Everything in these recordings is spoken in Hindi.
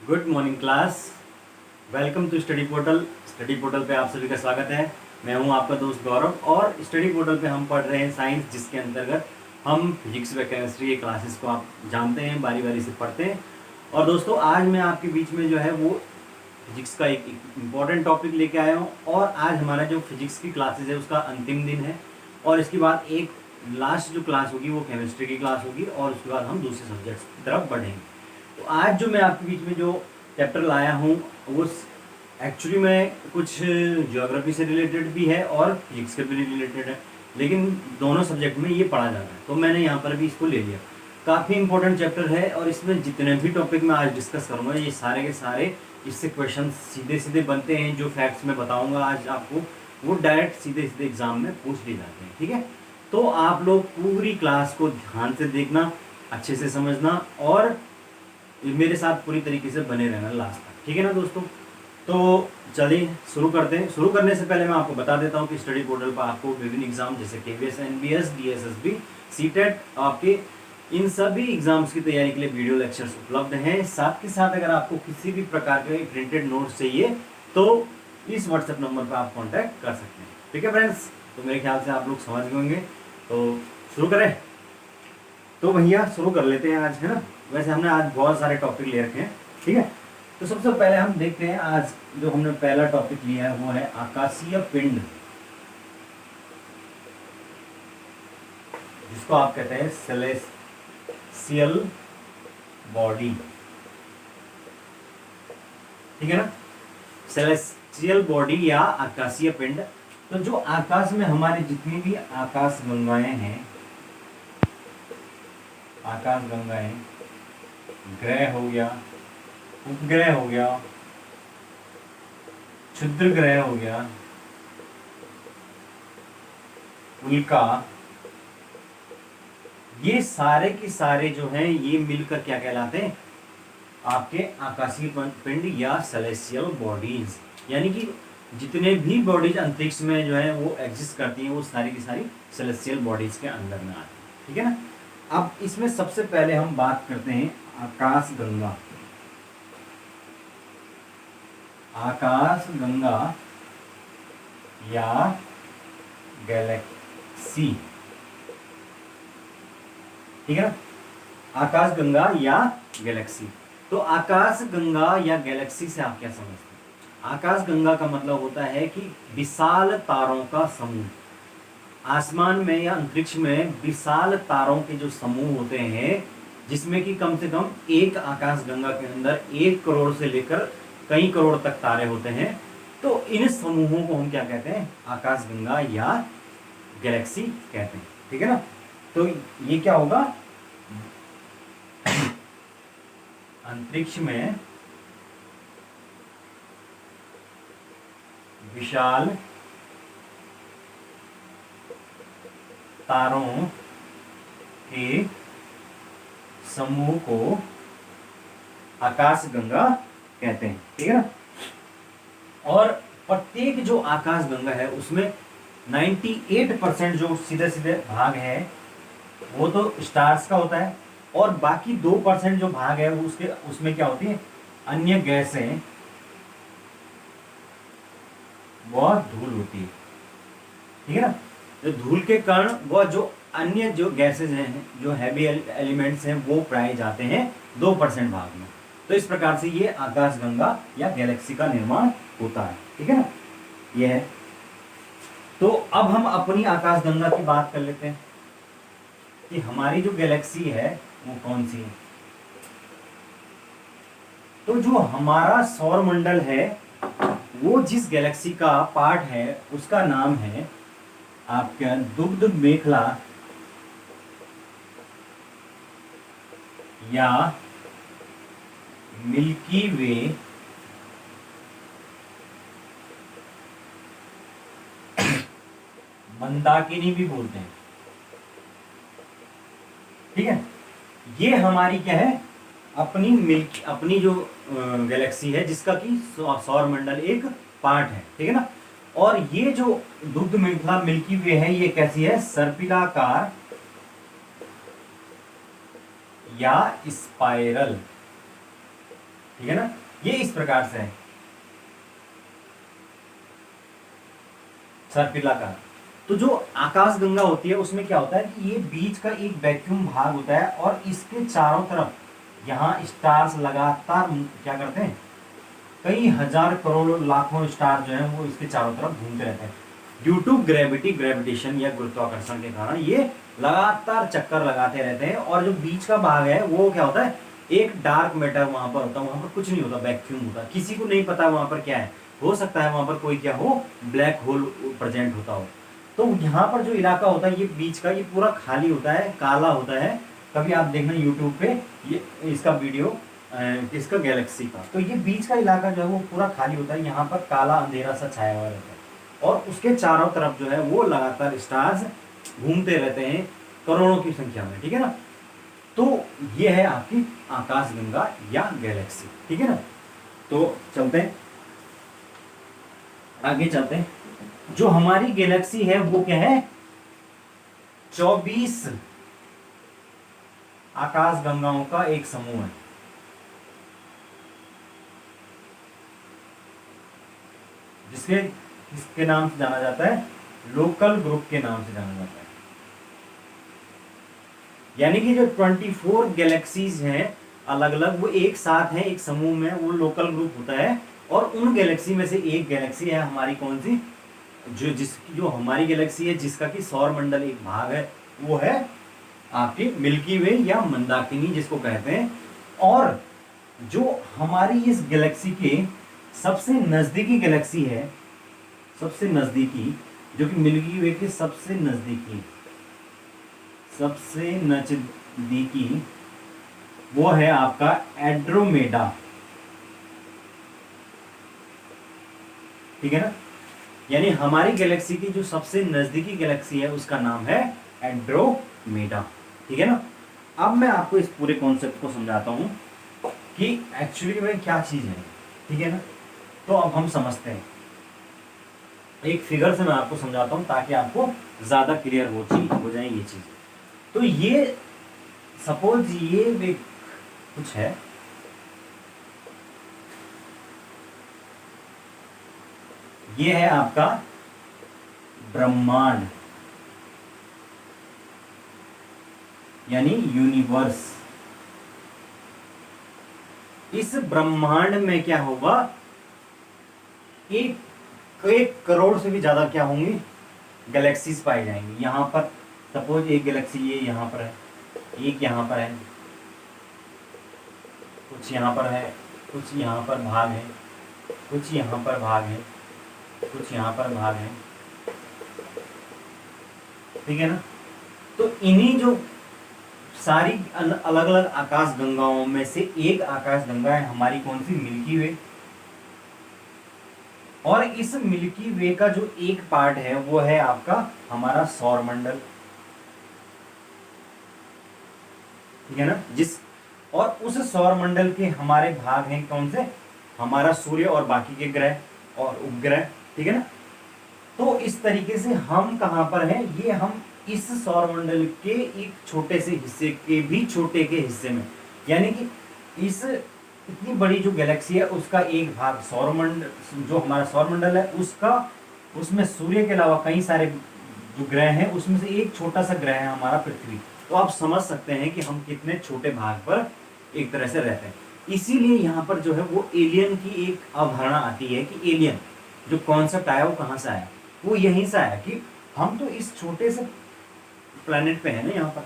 Good morning class. Welcome to study portal. Study portal पे आप सभी का स्वागत है। मैं हूं आपका दोस्त गौरव और स्टडी पोर्टल पे हम पढ़ रहे हैं साइंस, जिसके अंतर्गत हम फिजिक्स व केमिस्ट्री के क्लासेस को आप जानते हैं, बारी बारी से पढ़ते हैं। और दोस्तों, आज मैं आपके बीच में जो है वो फिजिक्स का एक इम्पॉर्टेंट टॉपिक लेके आया हूँ। और आज हमारा जो फिजिक्स की क्लासेस है उसका अंतिम दिन है, और इसके बाद एक लास्ट जो क्लास होगी वो केमिस्ट्री की क्लास होगी, और उसके बाद हम दूसरे सब्जेक्ट्स की तरफ बढ़ेंगे। तो आज जो मैं आपके बीच में जो चैप्टर लाया हूँ वो एक्चुअली में कुछ ज्योग्राफी से रिलेटेड भी है और फिजिक्स से भी रिलेटेड है, लेकिन दोनों सब्जेक्ट में ये पढ़ा जाता है, तो मैंने यहाँ पर भी इसको ले लिया। काफ़ी इंपॉर्टेंट चैप्टर है और इसमें जितने भी टॉपिक मैं आज डिस्कस करूँगा ये सारे के सारे इससे क्वेश्चन सीधे सीधे बनते हैं। जो फैक्ट्स मैं बताऊँगा आज आपको वो डायरेक्ट सीधे सीधे एग्जाम में पूछ लिए जाते हैं। ठीक है, तो आप लोग पूरी क्लास को ध्यान से देखना, अच्छे से समझना और मेरे साथ पूरी तरीके से बने रहना लास्ट तक। ठीक है ना दोस्तों? तो चलिए शुरू करते हैं। शुरू करने से पहले मैं आपको बता देता हूँ कि स्टडी पोर्टल पर आपको विभिन्न एग्जाम जैसे केवीएस, एनबीएस, डीएसएसबी, सीटेट, आपके इन सभी एग्जाम्स की तैयारी के लिए वीडियो लेक्चर्स उपलब्ध हैं। साथ के साथ अगर आपको किसी भी प्रकार के प्रिंटेड नोट्स चाहिए तो इस व्हाट्सएप नंबर पर आप कॉन्टैक्ट कर सकते हैं। ठीक है फ्रेंड्स, तो मेरे ख्याल से आप लोग समझ गए होंगे। तो शुरू करें। तो भैया शुरू कर लेते हैं आज, है ना? वैसे हमने आज बहुत सारे टॉपिक ले रखे हैं। ठीक है, तो सबसे पहले हम देखते हैं आज जो हमने पहला टॉपिक लिया है वो है आकाशीय पिंड, जिसको आप कहते हैं सेलेस्टियल बॉडी। ठीक है ना, सेलेस्टियल बॉडी या आकाशीय पिंड। तो जो आकाश में हमारी जितनी भी आकाश गंगाएं हैं, आकाश गंगाएं, ग्रह हो गया, उपग्रह हो गया, क्षुद्र ग्रह हो गया, उल्का, ये सारे के सारे जो हैं ये मिलकर क्या कहलाते हैं? आपके आकाशीय पिंड या सेलेस्टियल बॉडीज। यानी कि जितने भी बॉडीज अंतरिक्ष में जो है वो एग्जिस्ट करती हैं वो सारी की सारी सेलेस्टियल बॉडीज के अंदर में आती है। ठीक है ना? अब इसमें सबसे पहले हम बात करते हैं आकाश गंगा। आकाश गंगा या गैलेक्सी। ठीक है ना, आकाश गंगा या गैलेक्सी। तो आकाश गंगा या गैलेक्सी से आप क्या समझते हैं? आकाश गंगा का मतलब होता है कि विशाल तारों का समूह। आसमान में या अंतरिक्ष में विशाल तारों के जो समूह होते हैं, जिसमें कि कम से कम एक आकाश गंगा के अंदर 1 करोड़ से लेकर कई करोड़ तक तारे होते हैं, तो इन समूहों को हम क्या कहते हैं? आकाश गंगा या गैलेक्सी कहते हैं। ठीक है ना, तो ये क्या होगा? अंतरिक्ष में विशाल तारों के समूह को आकाश गंगा कहते हैं। ठीक है ना, और प्रत्येक जो आकाश गंगा है उसमें 98% जो सीधे सीधे भाग है वो तो स्टार्स का होता है, और बाकी 2% जो भाग है वो उसमें क्या होती है? अन्य गैसें, वह धूल होती है। ठीक है ना, जो धूल के कारण वह जो अन्य जो गैसेज हैं, जो हैवी एलिमेंट्स हैं, वो पाए जाते हैं 2% भाग में। तो इस प्रकार से ये आकाश गंगा या गैलेक्सी का निर्माण होता है। ठीक है ना, ये है। तो अब हम अपनी आकाश गंगा की बात कर लेते हैं कि हमारी जो गैलेक्सी है वो कौन सी है। तो जो हमारा सौर मंडल है वो जिस गैलेक्सी का पार्ट है उसका नाम है आपका दुग्ध मेखला या मिल्की वे मंदाकिनी भी बोलते हैं। ठीक है, ये हमारी क्या है? अपनी जो गैलेक्सी है जिसका कि सौर मंडल एक पार्ट है। ठीक है ना, और ये जो दुग्ध मेखला मिल्की वे है ये कैसी है? सर्पिलाकार या स्पाइरल। ठीक है ना। ये इस प्रकार से है सर्पिलाकार। तो जो आकाश गंगा होती है उसमें क्या होता है कि ये बीच का एक वैक्यूम भाग होता है और इसके चारों तरफ यहाँ स्टार्स लगातार क्या करते हैं, कई हजार करोड़ लाखों स्टार जो है वो इसके चारों तरफ घूमते रहते हैं। ड्यू टू ग्रेविटेशन या गुरुत्वाकर्षण के कारण ये लगातार चक्कर लगाते रहते हैं। और जो बीच का भाग है वो क्या होता है, एक डार्क मैटर वहां पर होता है, वहां पर कुछ नहीं होता, वैक्यूम होता, किसी को नहीं पता वहां पर क्या है। हो सकता है वहां पर कोई क्या हो, ब्लैक होल प्रेजेंट होता हो। तो यहाँ पर जो इलाका होता है ये बीच का, ये पूरा खाली होता है, काला होता है। कभी आप देखना यूट्यूब पे ये इसका वीडियो, इसका गैलेक्सी का, तो ये बीच का इलाका जो है वो पूरा खाली होता है। यहाँ पर काला अंधेरा सा छाया हुआ रहता है और उसके चारों तरफ जो है वो लगातार स्टार्स घूमते रहते हैं करोड़ों की संख्या में, ठीक है ना। तो ये है आपकी आकाशगंगा या गैलेक्सी, ठीक है ना। तो चलते हैं आगे, चलते हैं। जो हमारी गैलेक्सी है वो क्या है, 24 आकाश गंगाओं का एक समूह है। जिसके किसके नाम से जाना जाता है, लोकल ग्रुप के नाम से जाना जाता है। यानी कि जो 24 गैलेक्सीज हैं अलग अलग, वो एक साथ हैं, एक समूह में, वो लोकल ग्रुप होता है। और उन गैलेक्सी में से एक गैलेक्सी है हमारी, कौन सी, जो हमारी गैलेक्सी है जिसका कि सौर मंडल एक भाग है, वो है आपकी मिल्की वे या मंदाकिनी जिसको कहते हैं। और जो हमारी इस गैलेक्सी के सबसे नजदीकी गैलेक्सी है, सबसे नजदीकी, जो कि मिल्की वे के सबसे नजदीकी वो है आपका एंड्रोमेडा, ठीक है ना। यानी हमारी गैलेक्सी की जो सबसे नजदीकी गैलेक्सी है उसका नाम है एंड्रोमेडा, ठीक है ना। अब मैं आपको इस पूरे कॉन्सेप्ट को समझाता हूं कि एक्चुअली में क्या चीज है, ठीक है ना। तो अब हम समझते हैं, एक फिगर से मैं आपको समझाता हूं ताकि आपको ज्यादा क्लियर हो जाए ये चीज। तो ये सपोज ये कुछ है, ये है आपका ब्रह्मांड यानी यूनिवर्स। इस ब्रह्मांड में क्या होगा, एक करोड़ से भी ज्यादा क्या होंगी, गैलेक्सीज पाई जाएंगी। यहां पर सपोज एक गैलेक्सी ये यहां पर है, एक यहां पर है, कुछ यहां पर है, कुछ यहां पर भाग है, कुछ यहां पर भाग है, कुछ यहां पर भाग है, ठीक है ना। तो इन्हीं जो सारी अलग अलग आकाश गंगाओं में से एक आकाश गंगा है हमारी, कौन सी, मिल्की वे। और इस मिल्की वे का जो एक पार्ट है वो है आपका हमारा सौर मंडल, ठीक है ना। और उस सौर मंडल के हमारे भाग हैं कौन से, हमारा सूर्य और बाकी के ग्रह और उपग्रह, ठीक है ना। तो इस तरीके से हम कहां पर हैं, ये हम इस सौर मंडल के एक छोटे से हिस्से के भी छोटे के हिस्से में, यानी कि इस इतनी बड़ी जो गैलेक्सी है उसका एक भाग सौर मंडल, जो हमारा सौर मंडल है उसका, उसमें सूर्य के अलावा कई सारे जो ग्रह हैं उसमें से एक छोटा सा ग्रह है हमारा पृथ्वी। तो आप समझ सकते हैं कि हम कितने छोटे भाग पर एक तरह से रहते हैं। इसीलिए यहाँ पर जो है वो एलियन की एक अवधारणा आती है कि एलियन जो कॉन्सेप्ट आया वो कहाँ से आया, वो यहीं से आया कि हम तो इस छोटे से प्लेनेट पे है ना, यहाँ पर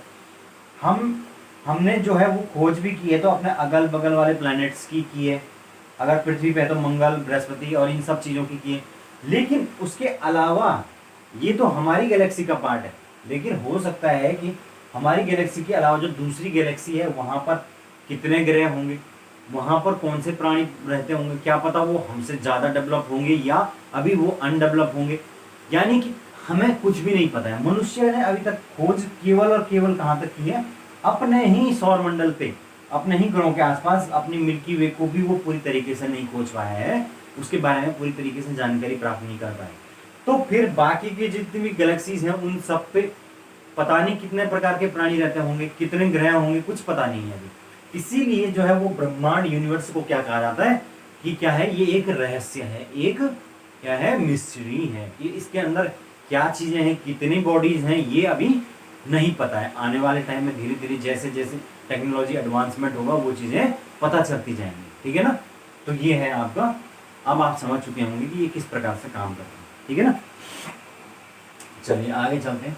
हमने जो है वो खोज भी की है, तो अपने अगल बगल वाले प्लैनेट्स की है। अगर पृथ्वी पे है तो मंगल, बृहस्पति और इन सब चीज़ों की है। लेकिन उसके अलावा ये तो हमारी गैलेक्सी का पार्ट है, लेकिन हो सकता है कि हमारी गैलेक्सी के अलावा जो दूसरी गैलेक्सी है वहाँ पर कितने ग्रह होंगे, वहाँ पर कौन से प्राणी रहते होंगे, क्या पता वो हमसे ज़्यादा डेवलप होंगे या अभी वो अनडेवलप होंगे। यानी कि हमें कुछ भी नहीं पता है। मनुष्य ने अभी तक खोज केवल और केवल कहाँ तक की है, अपने ही सौर मंडल पे, अपने ही ग्रहों के आसपास, अपनी मिल्की वे को भी वो पूरी तरीके से नहीं खोज पाया है, उसके बारे में पूरी तरीके से जानकारी प्राप्त नहीं कर पाए। तो फिर बाकी के जितनी भी गैलेक्सीज हैं उन सब पे पता नहीं कितने प्रकार के प्राणी रहते होंगे, कितने ग्रह होंगे, कुछ पता नहीं है अभी। इसीलिए जो है वो ब्रह्मांड यूनिवर्स को क्या कहा जाता है कि क्या है, ये एक रहस्य है, एक क्या है, मिस्ट्री है। ये इसके अंदर क्या चीजें हैं, कितनी बॉडीज हैं, ये अभी नहीं पता है। आने वाले टाइम में धीरे धीरे जैसे जैसे टेक्नोलॉजी एडवांसमेंट होगा वो चीजें पता चलती जाएंगी, ठीक है ना। तो ये है आपका, अब आप समझ चुके होंगे कि ये किस प्रकार से काम करते हैं, ठीक है ना। चलिए आगे चलते हैं।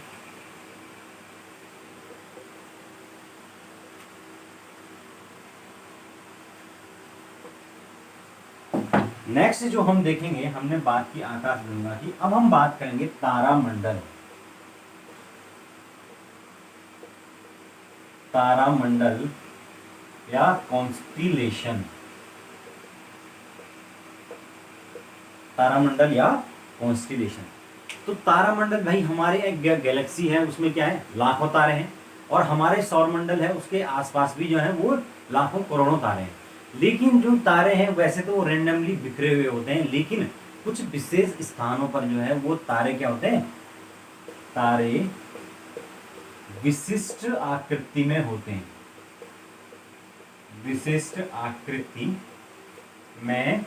नेक्स्ट जो हम देखेंगे, हमने बात की आकाश गंगा की, अब हम बात करेंगे तारामंडल। तारामंडल या कॉन्स्टिलेशन, तारामंडल या कॉन्स्टिलेशन। तो तारामंडल भाई हमारे एक गैलेक्सी है, उसमें क्या है, लाखों तारे हैं, और हमारे सौरमंडल है उसके आसपास भी जो है वो लाखों करोड़ों तारे हैं। लेकिन जो तारे हैं वैसे तो रेंडमली बिखरे हुए होते हैं, लेकिन कुछ विशेष स्थानों पर जो है वो तारे क्या होते हैं, तारे विशिष्ट आकृति में होते हैं, विशिष्ट आकृति में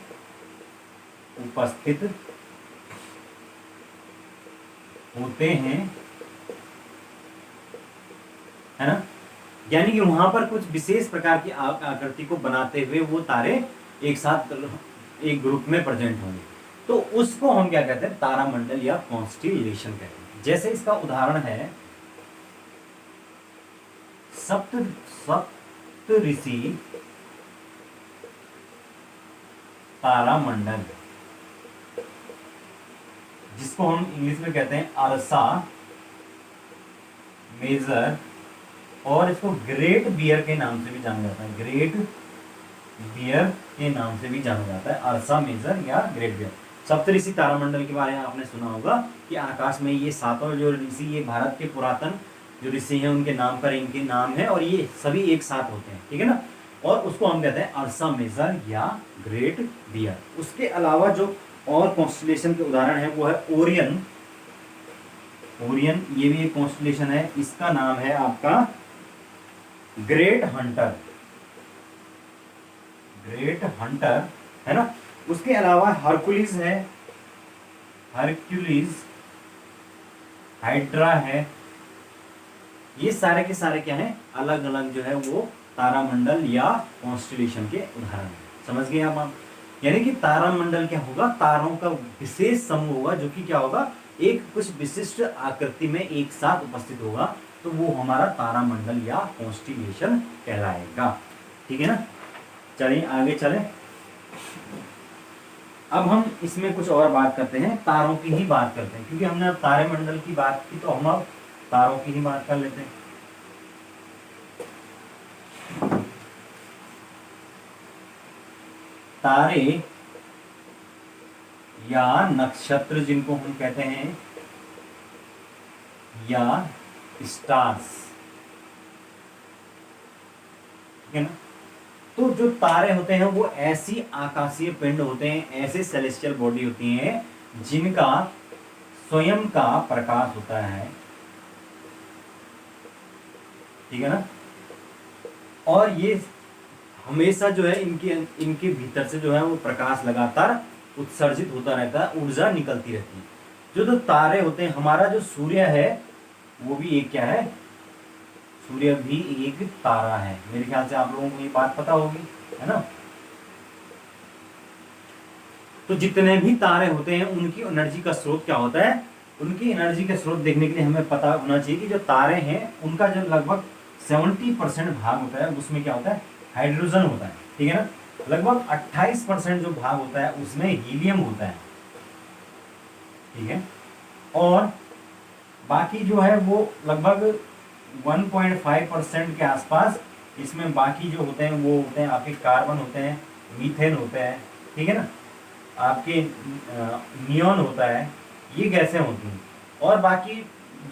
उपस्थित होते हैं, है ना। यानी कि वहां पर कुछ विशेष प्रकार की आकृति को बनाते हुए वो तारे एक साथ एक ग्रुप में प्रेजेंट होंगे, तो उसको हम क्या कहते हैं, तारामंडल या कॉन्स्टिलेशन कहते हैं। जैसे इसका उदाहरण है सप्तऋषि तारामंडल, जिसको हम इंग्लिश में कहते हैं अर्सा मेजर, और इसको ग्रेट बियर के नाम से भी जाना जाता है, ग्रेट बियर के नाम से भी जाना जाता है, अर्सा मेजर या ग्रेट बियर। सप्तऋषि तारामंडल के बारे में आपने सुना होगा कि आकाश में ये सातों जो ऋषि, ये भारत के पुरातन जो ऋषि हैं उनके नाम पर इनके नाम है, और ये सभी एक साथ होते हैं, ठीक है ना। और उसको हम कहते हैं अर्सा मेजर या ग्रेट बियर। उसके अलावा जो और कॉन्स्टिलेशन के उदाहरण है वो है ओरियन। ओरियन ये भी एक कॉन्स्टिलेशन है, इसका नाम है आपका ग्रेट हंटर, ग्रेट हंटर, है ना। उसके अलावा हरकुलिस है, हरक्यूलिस, हाइड्रा है, ये सारे के सारे क्या है, अलग अलग जो है वो तारामंडल या कॉन्स्टिलेशन के उदाहरण है। समझ गए आप। यानी कि तारामंडल क्या होगा, तारों का विशेष समूह होगा जो कि क्या होगा, एक कुछ विशिष्ट आकृति में एक साथ उपस्थित होगा, तो वो हमारा तारामंडल या कॉन्स्टिलेशन कहलाएगा, ठीक है ना। चलिए आगे चलें। अब हम इसमें कुछ और बात करते हैं, तारों की ही बात करते हैं, क्योंकि हमने अब तारामंडल की बात की तो हम अब तारों की ही बात कर लेते हैं। तारे या नक्षत्र जिनको हम कहते हैं, या स्टार्स, ठीक है ना। तो जो तारे होते हैं वो ऐसी आकाशीय पिंड होते हैं, ऐसे सेलेस्टियल बॉडी होती हैं जिनका स्वयं का प्रकाश होता है, ठीक है ना। और ये हमेशा जो है इनके भीतर से जो है वो प्रकाश लगातार उत्सर्जित होता रहता है, ऊर्जा निकलती रहती है। जो तारे होते हैं, हमारा जो सूर्य है वो भी एक क्या है, सूर्य भी एक तारा है। मेरे ख्याल से आप लोगों को ये बात पता होगी, है ना। तो जितने भी तारे होते हैं उनकी एनर्जी का स्रोत क्या होता है, उनकी एनर्जी का स्रोत देखने के लिए हमें पता होना चाहिए कि जो तारे हैं उनका जो लगभग 70% भाग होता है उसमें क्या होता है, हाइड्रोजन होता है, ठीक है ना। लगभग 28% जो भाग होता है उसमें हीलियम होता है, ठीक है। और बाकी जो है वो लगभग 1.5% के आसपास इसमें बाकी जो होते हैं वो होते हैं आपके कार्बन होते हैं, मीथेन होते हैं, ठीक है ना, आपके नियॉन होता है, ये गैसें होती हैं। और बाकी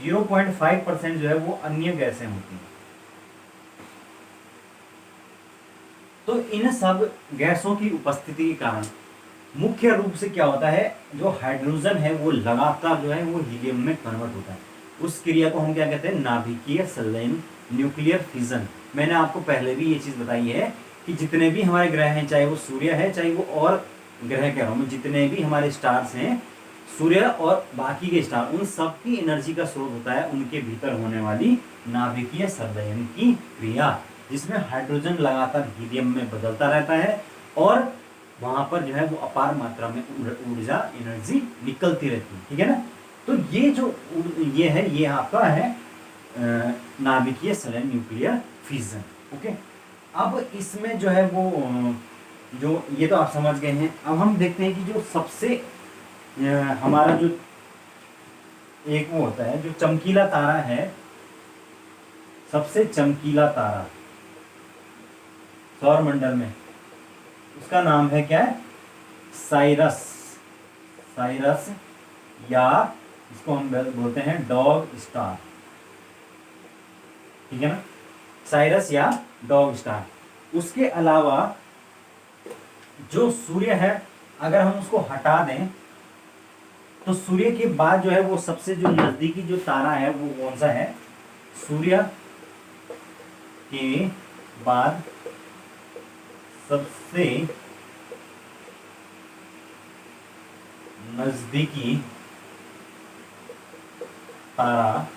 0.5% जो है वो अन्य गैसें होती हैं। तो इन सब गैसों की उपस्थिति के कारण मुख्य रूप से क्या होता है, जो हाइड्रोजन है वो लगातार जो है वो हीलियम में कन्वर्ट होता है। उस क्रिया को हम क्या कहते हैं, नाभिकीय संलयन न्यूक्लियर फिजन। मैंने आपको पहले भी ये चीज बताई है कि जितने भी हमारे ग्रह हैं, चाहे वो सूर्य है चाहे वो और ग्रह कह रहा हूं मैं, जितने भी हमारे स्टार्स हैं, सूर्य और बाकी के स्टार, उन सब की एनर्जी का स्रोत होता है उनके भीतर होने वाली नाभिकीय संलयन की क्रिया, जिसमें हाइड्रोजन लगातार हीलियम में बदलता रहता है और वहां पर जो है वो अपार मात्रा में ऊर्जा एनर्जी निकलती रहती है। ठीक है ना। तो ये जो ये है, ये आपका है नाभिकीय संलयन, न्यूक्लियर फिजन। ओके, अब इसमें जो है वो जो ये तो आप समझ गए हैं। अब हम देखते हैं कि जो सबसे हमारा जो एक वो होता है जो चमकीला तारा है, सबसे चमकीला तारा सौर मंडल में, उसका नाम है क्या है? साइरस। साइरस, या इसको हम बोलते हैं डॉग स्टार। ठीक है ना, साइरस या डॉग स्टार। उसके अलावा जो सूर्य है, अगर हम उसको हटा दें तो सूर्य के बाद जो है वो सबसे जो नजदीकी जो तारा है वो कौन सा है? सूर्य के बाद सबसे नजदीकी तारा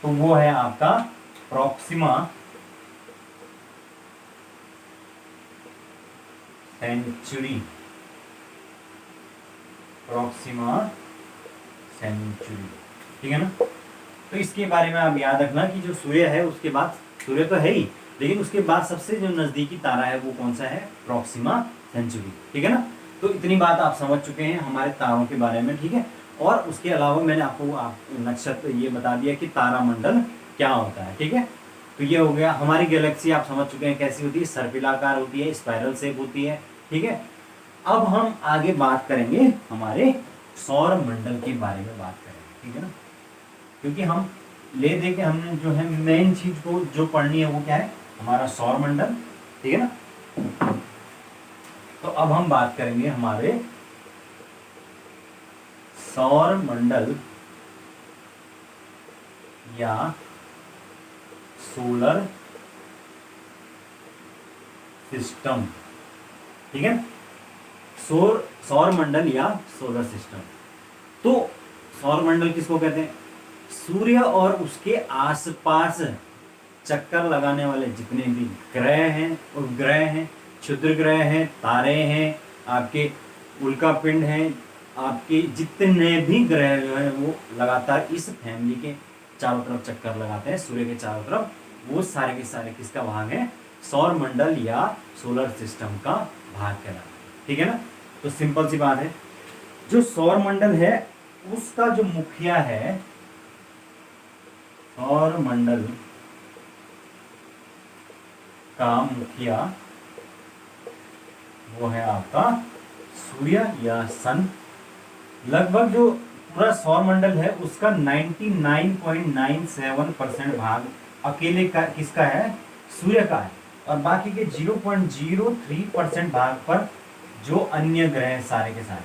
तो वो है आपका प्रॉक्सिमा सेंचुरी। प्रॉक्सिमा सेंचुरी, ठीक है ना। तो इसके बारे में आप याद रखना कि जो सूर्य है उसके बाद, सूर्य तो है ही लेकिन उसके बाद सबसे जो नजदीकी तारा है वो कौन सा है? Proxima Centauri. ठीक है ना। तो इतनी बात आप समझ चुके हैं हमारे तारों के बारे में। ठीक है, और उसके अलावा मैंने आपको नक्षत्र ये बता दिया कि तारामंडल क्या होता है। ठीक है, तो ये हो गया। हमारी गैलेक्सी आप समझ चुके हैं कैसी होती है, सर्पिलाकार होती है, स्पाइरल शेप होती है। ठीक है, अब हम आगे बात करेंगे हमारे सौर मंडल के बारे में बात करेंगे। ठीक है ना, क्योंकि हम ले दे के हमने जो है मेन चीज को जो पढ़नी है वो क्या है? हमारा सौर मंडल। ठीक है ना। तो अब हम बात करेंगे हमारे सौर मंडल या सोलर सिस्टम। ठीक है, सौर मंडल या सोलर सिस्टम। तो सौर मंडल किसको कहते हैं? सूर्य और उसके आसपास चक्कर लगाने वाले जितने भी ग्रह हैं, उपग्रह हैं, क्षुद्र ग्रह हैं, तारे हैं, आपके उल्का पिंड हैं, आपके जितने भी ग्रह जो है वो लगातार इस फैमिली के चारों तरफ चक्कर लगाते हैं, सूर्य के चारों तरफ। वो सारे के सारे किसका भाग है? सौर मंडल या सोलर सिस्टम का भाग कहलाता है। ठीक है ना। तो सिंपल सी बात है, जो सौर मंडल है उसका जो मुखिया है, सौर मंडल का मुखिया वो है आपका सूर्य या सन। लगभग जो पूरा सौर मंडल है उसका 99.97% भाग अकेले का किसका है? सूर्य का है, और बाकी के 0.03% भाग पर जो अन्य ग्रह हैं सारे के सारे।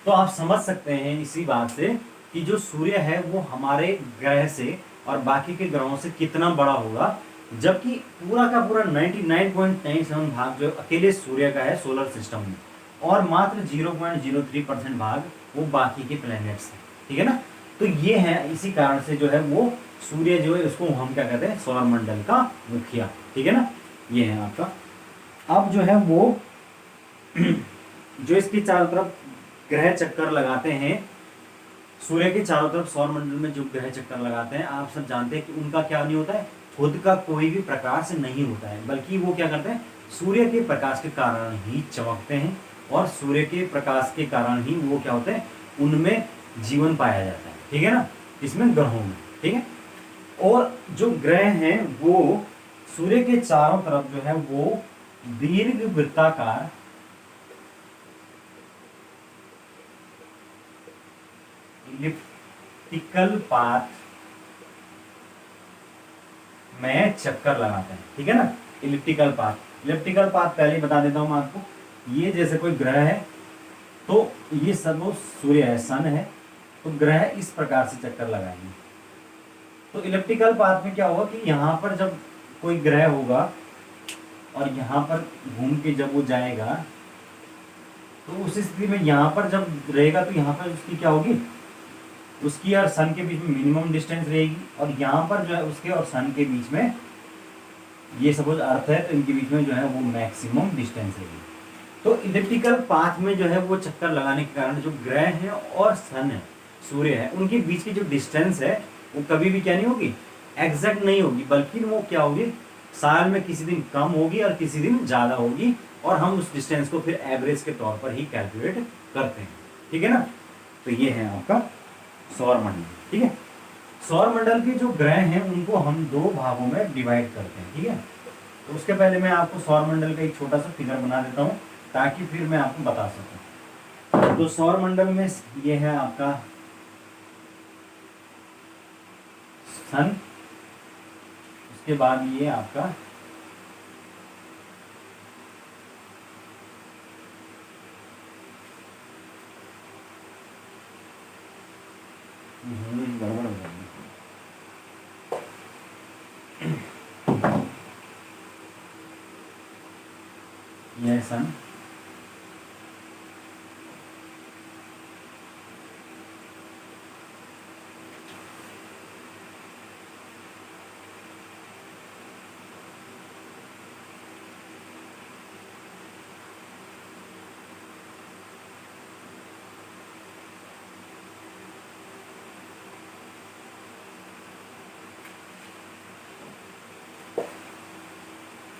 तो आप समझ सकते हैं इसी बात से कि जो सूर्य है वो हमारे ग्रह से और बाकी के ग्रहों से कितना बड़ा होगा, जबकि पूरा का पूरा 99.97 भाग जो अकेले सूर्य का है सोलर सिस्टम में, और मात्र 0.03% भाग वो बाकी के प्लैनेट्स हैं। ठीक है ना। तो ये है, इसी कारण से जो है वो सूर्य जो है उसको हम क्या कहते हैं? सौर मंडल का मुखिया। ठीक है ना, ये है आपका। अब जो है वो जो इसके चारों तरफ ग्रह चक्कर लगाते हैं, सूर्य के चारों तरफ सौर मंडल में जो ग्रह चक्कर लगाते हैं, आप सब जानते हैं कि उनका क्या नहीं होता है? खुद का कोई भी प्रकाश नहीं होता है, बल्कि वो क्या करते हैं? सूर्य के प्रकाश के कारण ही चमकते हैं, और सूर्य के प्रकाश के कारण ही वो क्या होते हैं? उनमें जीवन पाया जाता है। ठीक है ना, इसमें ग्रहों में। ठीक है, और जो ग्रह हैं वो सूर्य के चारों तरफ जो है वो दीर्घ वृत्ताकार इलिप्टिकल पाथ में चक्कर लगाते हैं। ठीक है ना, इलिप्टिकल पाथ। इलिप्टिकल पाथ पहले ही बता देता हूं मैं आपको। ये जैसे कोई ग्रह है तो ये सब वो सूर्य है, सन है, तो ग्रह इस प्रकार से चक्कर लगाएंगे। तो इलिप्टिकल पाथ में क्या होगा कि यहाँ पर जब कोई ग्रह होगा और यहाँ पर घूम के जब वो जाएगा तो उस स्थिति में यहाँ पर जब रहेगा तो यहाँ पर उसकी क्या होगी, उसकी और सन के बीच में मिनिमम डिस्टेंस रहेगी, और यहाँ पर जो है उसके और सन के बीच में, ये सपोज अर्थ है तो इनके बीच में जो है वो मैक्सिमम डिस्टेंस रहेगी। तो इलिप्टिकल पाथ में जो है वो चक्कर लगाने के कारण जो ग्रह है और सन है, सूर्य है, उनके बीच की जो डिस्टेंस है वो कभी भी क्या नहीं होगी, एग्जैक्ट नहीं होगी, बल्कि वो क्या होगी, साल में किसी दिन कम होगी और किसी दिन ज़्यादा होगी, और हम उस डिस्टेंस को फिर एवरेज के तौर पर ही कैलकुलेट करते हैं। ठीक है ना। तो ये है आपका सौर मंडल। ठीक है। सौर मंडल के जो ग्रह हैं उनको हम दो भागों में डिवाइड करते हैं। ठीक है। तो उसके पहले मैं आपको सौर मंडल का एक छोटा सा फिगर बना देता हूँ ताकि फिर मैं आपको बता सकूं। तो सौर मंडल में ये है आपका सन, उसके बाद ये आपका गड़बड़ हो जाएगी, यह सन,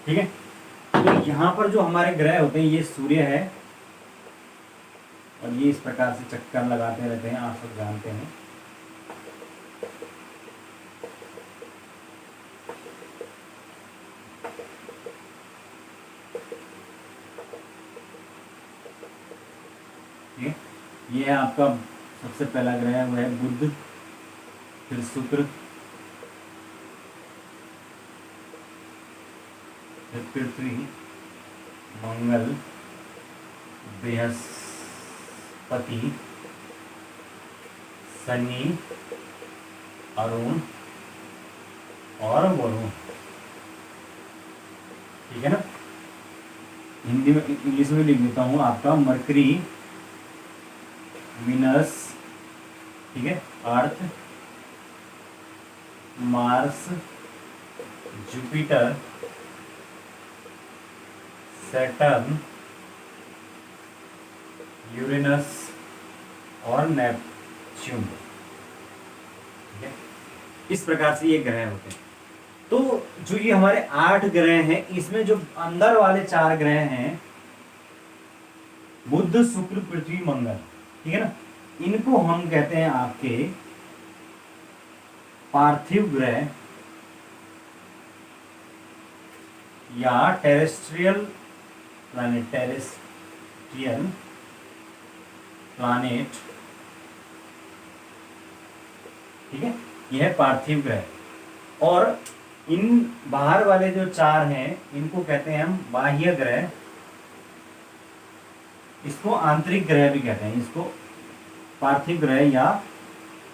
ठीक है। तो यहाँ पर जो हमारे ग्रह होते हैं ये सूर्य है और ये इस प्रकार से चक्कर लगाते रहते हैं, आप सब जानते हैं। ये है आपका सबसे पहला ग्रह वो है बुध, फिर शुक्र, फिर पृथ्वी, मंगल, बृहस्पति, शनि, अरुण और वरुण। ठीक है ना। हिंदी में, इंग्लिश में लिख देता हूँ आपका मरकरी, विनस, ठीक है, अर्थ, मार्स, जुपिटर, सैटर्न, यूरेनस और नेपच्यून। ठीक है। इस प्रकार से ये ग्रह होते हैं। तो जो ये हमारे 8 ग्रह हैं इसमें जो अंदर वाले 4 ग्रह हैं बुध, शुक्र, पृथ्वी, मंगल, ठीक है ना, इनको हम कहते हैं आपके पार्थिव ग्रह या टेरेस्ट्रियल प्लैनेट। ठीक है। यह है पार्थिव ग्रह। और इन बाहर वाले जो 4 हैं इनको कहते हैं हम बाह्य ग्रह, इसको आंतरिक ग्रह भी कहते हैं, इसको पार्थिव ग्रह या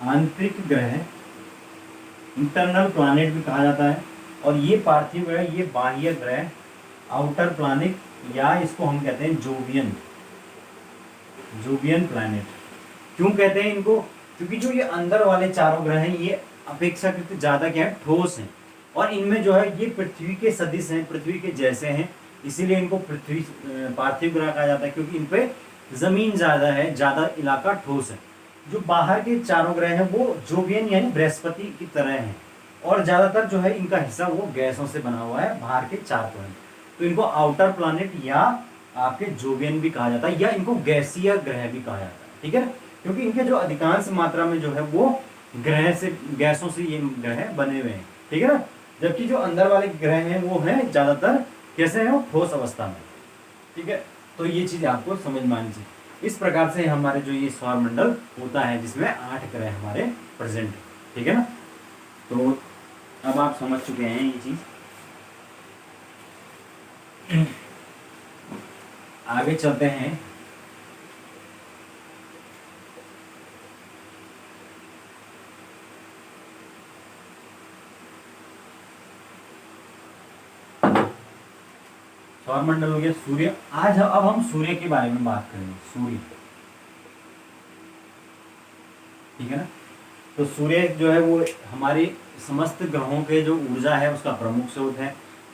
आंतरिक ग्रह, इंटरनल प्लैनेट भी कहा जाता है। और ये पार्थिव ग्रह, ये बाह्य ग्रह, आउटर प्लैनेट, या इसको हम कहते हैं जोवियन प्लैनेट। क्यों कहते हैं इनको? क्योंकि जो ये अंदर वाले चारों ग्रह हैं ये अपेक्षाकृत ज्यादा क्या है, ठोस हैं, और इनमें जो है ये पृथ्वी के सदृश हैं, पृथ्वी के जैसे हैं, इसीलिए इनको पृथ्वी पार्थिव ग्रह कहा जाता है, क्योंकि इन पे जमीन ज्यादा है, ज्यादा इलाका ठोस है। जो बाहर के चारों ग्रह हैं वो जोवियन यानी बृहस्पति की तरह हैं, और ज्यादातर जो है इनका हिस्सा वो गैसों से बना हुआ है, बाहर के 4 प्लैनेट। तो इनको आउटर प्लैनेट या आपके जोवियन भी कहा जाता है, या इनको गैसीय ग्रह भी कहा जाता है। ठीक है, क्योंकि इनके जो अधिकांश मात्रा में जो है वो ग्रह से, गैसों से ये ग्रह बने हुए हैं। ठीक है ना। जबकि जो अंदर वाले ग्रह हैं वो हैं ज्यादातर कैसे हैं, वो ठोस अवस्था में। ठीक है। तो ये चीज आपको समझ में आनी चाहिए। इस प्रकार से हमारे जो ये सौर मंडल होता है जिसमें 8 ग्रह हमारे प्रेजेंट। ठीक है ना। तो अब आप समझ चुके हैं ये चीज। आगे चलते हैं। सौर मंडल हो गया, सूर्य। आज अब हम सूर्य के बारे में बात करेंगे, सूर्य, ठीक है ना। तो सूर्य जो है वो हमारे समस्त ग्रहों के जो ऊर्जा है उसका प्रमुख स्रोत है।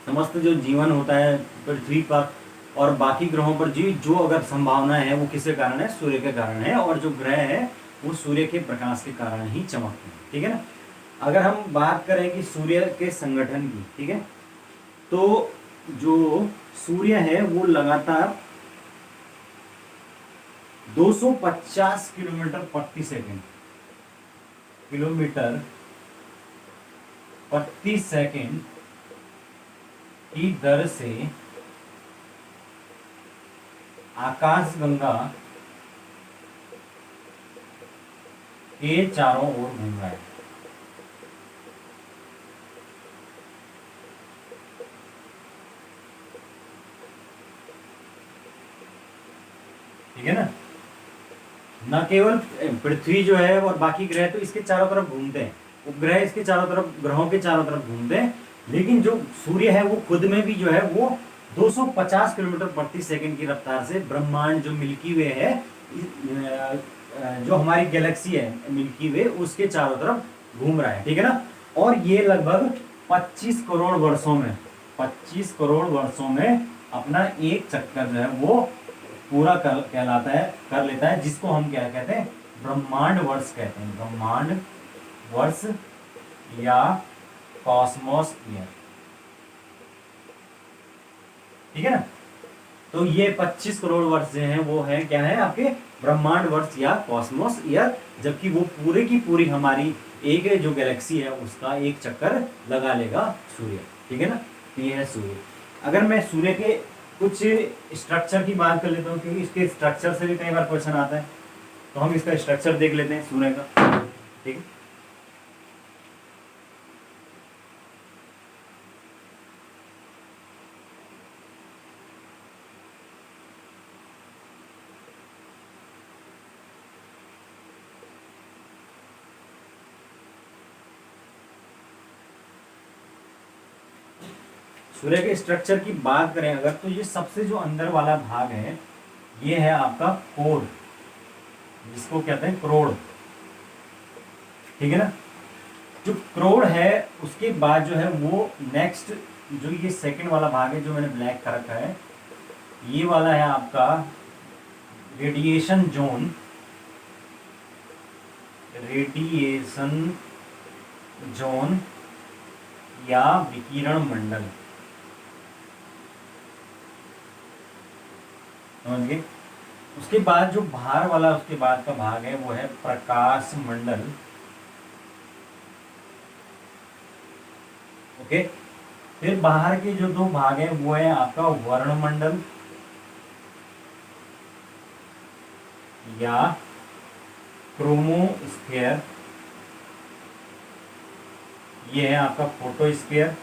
समस्त जो जीवन होता है पृथ्वी पर और बाकी ग्रहों पर जी जो अगर संभावना है वो किसके कारण है, सूर्य के कारण है। और जो ग्रह है वो सूर्य के प्रकाश के कारण ही चमकते हैं, ठीक है ना। अगर हम बात करें कि सूर्य के संगठन की, ठीक है, तो जो सूर्य है वो लगातार 250 किलोमीटर प्रति सेकंड, किलोमीटर प्रति सेकंड की दर से आकाशगंगा के चारों ओर घूम रहा है। ठीक है ना। न केवल पृथ्वी जो है और बाकी ग्रह तो इसके चारों तरफ घूमते हैं, उपग्रह इसके चारों तरफ, ग्रहों के चारों तरफ घूमते हैं, लेकिन जो सूर्य है वो खुद में भी जो है वो 250 किलोमीटर प्रति सेकंड की रफ्तार से ब्रह्मांड जो मिल्की वे है, जो हमारी गैलेक्सी है मिल्की वे, उसके चारों तरफ घूम रहा है, ठीक है ना। और ये लगभग 25 करोड़ वर्षों में, 25 करोड़ वर्षों में अपना एक चक्कर जो है वो पूरा कहलाता है, कर लेता है, जिसको हम क्या कहते हैं, ब्रह्मांड वर्ष कहते हैं, ब्रह्मांड वर्ष या कॉस्मोस ईयर, ठीक है ना। तो ये 25 करोड़ वर्ष जो हैं वो है क्या है, आपके ब्रह्मांड वर्ष या कॉस्मोस ईयर, जबकि वो पूरे की पूरी हमारी एक जो गैलेक्सी है उसका एक चक्कर लगा लेगा सूर्य, ठीक है ना। तो ये है सूर्य। अगर मैं सूर्य के कुछ स्ट्रक्चर की बात कर लेता हूँ, क्योंकि इसके स्ट्रक्चर से भी कई बार क्वेश्चन आता है, तो हम इसका स्ट्रक्चर देख लेते हैं सूर्य का, ठीक है। सूर्य के स्ट्रक्चर की बात करें अगर, तो ये सबसे जो अंदर वाला भाग है ये है आपका कोर, जिसको कहते हैं करोड़, ठीक है ना। जो करोड़ है उसके बाद जो है वो नेक्स्ट जो ये सेकंड वाला भाग है जो मैंने ब्लैक कर रखा है, ये वाला है आपका रेडिएशन जोन, रेडिएशन जोन या विकिरण मंडल, समझ गए। उसके बाद जो बाहर वाला उसके बाद का भाग है वो है प्रकाश मंडल, ओके। फिर बाहर के जो दो भाग है वो है आपका वर्णमंडल या क्रोमोस्फीयर, ये है आपका फोटोस्फीयर,